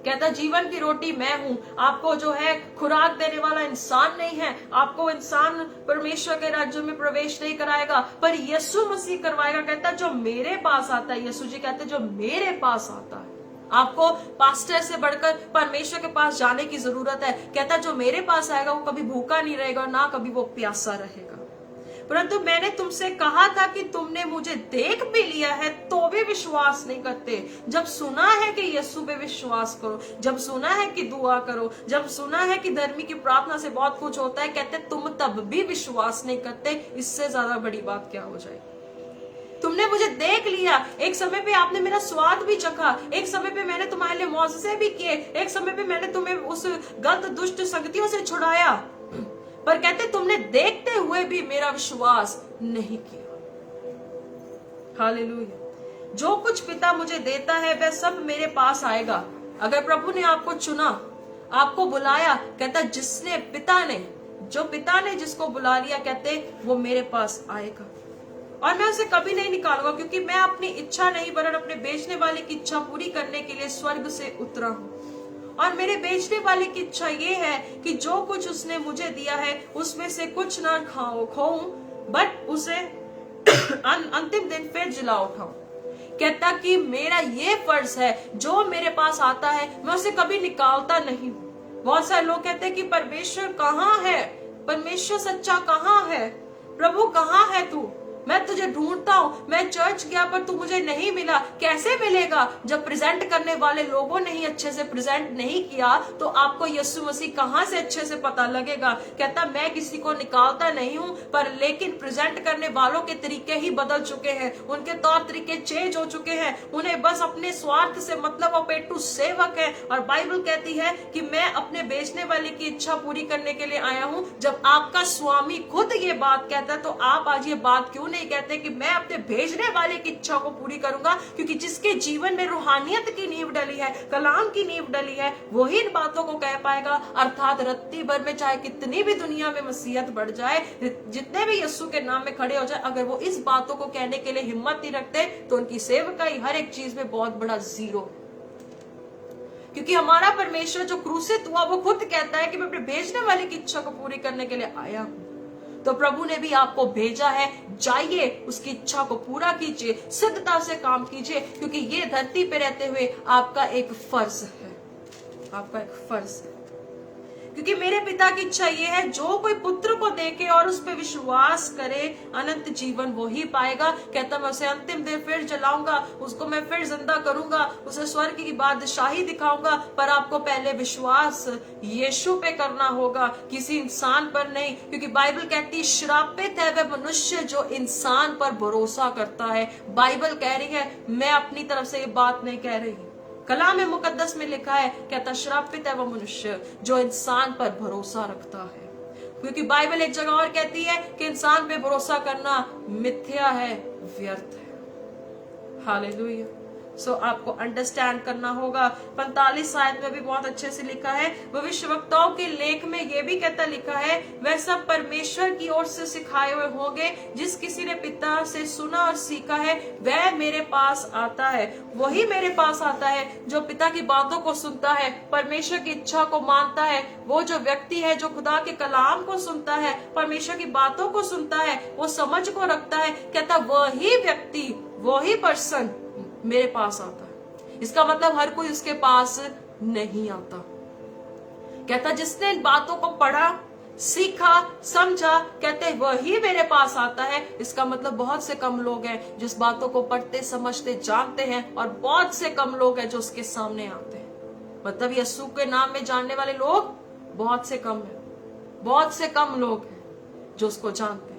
[SPEAKER 1] कहता जीवन की रोटी मैं हूं। आपको जो है खुराक देने वाला इंसान नहीं है, आपको इंसान परमेश्वर के राज्य में प्रवेश नहीं कराएगा, पर यीशु मसीह करवाएगा। कहता जो मेरे पास आता है, यीशु जी कहते जो मेरे पास आता है, आपको पास्टर से बढ़कर परमेश्वर के पास जाने की जरूरत है। कहता जो मेरे पास आएगा वो कभी भूखा नहीं रहेगा, ना कभी वो प्यासा रहेगा। परंतु मैंने तुमसे कहा था कि तुमने मुझे देख भी लिया है तो भी विश्वास नहीं करते। जब सुना है कि यीशु पे विश्वास करो, जब सुना है कि दुआ करो, जब सुना है कि धर्मी की प्रार्थना से बहुत कुछ होता है, कहते तुम तब भी विश्वास नहीं करते। इससे ज्यादा बड़ी बात क्या हो जाएगी। तुमने मुझे देख लिया, एक समय पे आपने मेरा स्वाद भी चखा, एक समय पे मैंने तुम्हारे लिए मौजज़े भी किए, एक समय पे मैंने तुम्हें उस गलत दुष्ट संगतियों से छुड़ाया, पर कहते तुमने देखते हुए भी मेरा विश्वास नहीं किया। हालेलुया। जो कुछ पिता मुझे देता है वह सब मेरे पास आएगा। अगर प्रभु ने आपको चुना, आपको बुलाया, कहता जिसने जो पिता ने जिसको बुला लिया, कहते वो मेरे पास आएगा और मैं उसे कभी नहीं निकालूंगा, क्योंकि मैं अपनी इच्छा नहीं वरन अपने बेचने वाले की इच्छा पूरी करने के लिए स्वर्ग से उतरा हूँ। और मेरे बेचने वाले की इच्छा ये है कि जो कुछ उसने मुझे दिया है उसमें से कुछ ना खोऊं, बट उसे अंतिम दिन फिर जिला उठाऊं। कहता कि मेरा ये फर्ज है, जो मेरे पास आता है मैं उसे कभी निकालता नहीं हूँ। बहुत सारे लोग कहते हैं कि परमेश्वर कहाँ है, परमेश्वर सच्चा कहाँ है, प्रभु कहाँ है तू, मैं तुझे ढूंढता हूँ, मैं चर्च गया पर तू मुझे नहीं मिला। कैसे मिलेगा? जब प्रेजेंट करने वाले लोगों ने ही अच्छे से प्रेजेंट नहीं किया तो आपको यीशु मसीह कहाँ से अच्छे से पता लगेगा। कहता मैं किसी को निकालता नहीं हूँ, पर लेकिन प्रेजेंट करने वालों के तरीके ही बदल चुके हैं, उनके तौर तरीके चेंज हो चुके हैं, उन्हें बस अपने स्वार्थ से मतलब और पेटू सेवक है। और बाइबल कहती है कि मैं अपने बेचने वाले की इच्छा पूरी करने के लिए आया हूँ। जब आपका स्वामी खुद ये बात कहता है तो आप आज ये बात क्यों नहीं कहते कि मैं अपने भेजने वाले की इच्छा को पूरी करूंगा? क्योंकि जिसके जीवन में रूहानियत की नींव डली है, कलाम की नींव डली है, वही इन बातों को कह पाएगा। अर्थात रत्ती भर में चाहे कितनी भी दुनिया में मसीहत बढ़ जाए, जितने भी यीशु के नाम में खड़े हो जाए, अगर वो इस बातों को कहने के लिए हिम्मत नहीं रखते तो उनकी सेवकाई हर एक चीज में बहुत बड़ा जीरो। क्योंकि हमारा परमेश्वर जो क्रूसित हुआ वो खुद कहता है कि मैं अपने भेजने वाले की इच्छा को पूरी करने के लिए आया हूं। तो प्रभु ने भी आपको भेजा है, जाइए उसकी इच्छा को पूरा कीजिए, सिद्धता से काम कीजिए, क्योंकि ये धरती पे रहते हुए आपका एक फर्ज है, आपका एक फर्ज है। क्योंकि मेरे पिता की इच्छा ये है, जो कोई पुत्र को देखे और उस पर विश्वास करे अनंत जीवन वो ही पाएगा। कहता मैं उसे अंतिम दिन फिर जलाऊंगा, उसको मैं फिर जिंदा करूंगा, उसे स्वर्ग की बादशाही दिखाऊंगा। पर आपको पहले विश्वास यीशु पे करना होगा, किसी इंसान पर नहीं। क्योंकि बाइबल कहती है श्रापित है वह मनुष्य जो इंसान पर भरोसा करता है। बाइबल कह रही है, मैं अपनी तरफ से ये बात नहीं कह रही, कलाम मुकद्दस में लिखा है, कहता श्रापित है वो मनुष्य जो इंसान पर भरोसा रखता है। क्योंकि बाइबल एक जगह और कहती है कि इंसान पे भरोसा करना मिथ्या है, व्यर्थ है। हालेलुया। सो आपको अंडरस्टैंड करना होगा। 45 आयत में भी बहुत अच्छे से लिखा है, भविष्यवक्ताओं के लेख में ये भी कहता लिखा है, वह सब परमेश्वर की ओर से सिखाए हुए होंगे। जिस किसी ने पिता से सुना और सीखा है वह मेरे पास आता है। वही मेरे पास आता है जो पिता की बातों को सुनता है, परमेश्वर की इच्छा को मानता है। वो जो व्यक्ति है जो खुदा के कलाम को सुनता है, परमेश्वर की बातों को सुनता है, वो समझ को रखता है, कहता वही व्यक्ति, वही पर्सन मेरे पास आता है। इसका मतलब हर कोई उसके पास नहीं आता। कहता जिसने इन बातों को पढ़ा, सीखा, समझा, कहते वही मेरे पास आता है। इसका मतलब बहुत से कम लोग हैं जो इस बातों को पढ़ते, समझते, जानते हैं, और बहुत से कम लोग हैं जो उसके सामने आते हैं। मतलब यीशु के नाम में जानने वाले लोग बहुत से कम हैं, बहुत से कम लोग हैं जो उसको जानते हैं।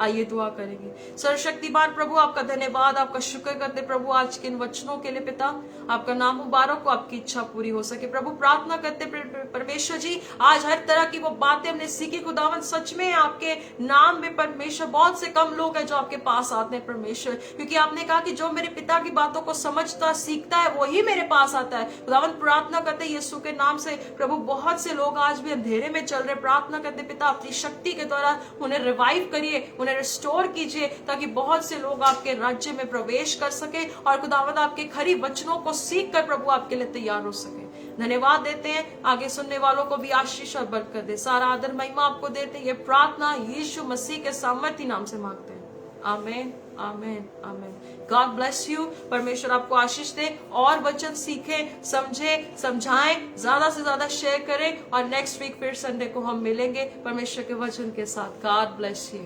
[SPEAKER 1] आइए दुआ करेंगे। सर्वशक्तिमान प्रभु आपका धन्यवाद, आपका शुक्र करते प्रभु आज के इन वचनों के लिए। पिता आपका नाम मुबारक हो, आपकी इच्छा पूरी हो सके। प्रभु प्रार्थना करते परमेश्वर जी, आज हर तरह की वो बातें हमने सीखी खुदावन, सच में आपके नाम में परमेश्वर बहुत से कम लोग हैं जो आपके पास आते हैं परमेश्वर। क्योंकि आपने कहा कि जो मेरे पिता की बातों को समझता, सीखता है, वही मेरे पास आता है। खुदावन प्रार्थना करते यीशु के नाम से प्रभु, बहुत से लोग आज भी अंधेरे में चल रहे, प्रार्थना करते पिता अपनी शक्ति के द्वारा उन्हें रिवाइव करिए, उन्हें रिस्टोर कीजिए, ताकि बहुत से लोग आपके राज्य में प्रवेश कर सके और खुदावंद आपके खरी वचनों को सीख कर प्रभु आपके लिए तैयार हो सके। धन्यवाद देते हैं, आगे सुनने वालों को भी आशीष और बरकत दे। सारा आदर महिमा आपको देते हैं। ये प्रार्थना यीशु मसीह के सामर्थी नाम से मांगते हैं। आमीन, आमीन, आमीन। God bless you. परमेश्वर आपको आशीष दे, और वचन सीखें, समझें, समझाएं, ज्यादा से ज्यादा शेयर करें, और नेक्स्ट वीक फिर संडे को हम मिलेंगे परमेश्वर के वचन के साथ। God bless you.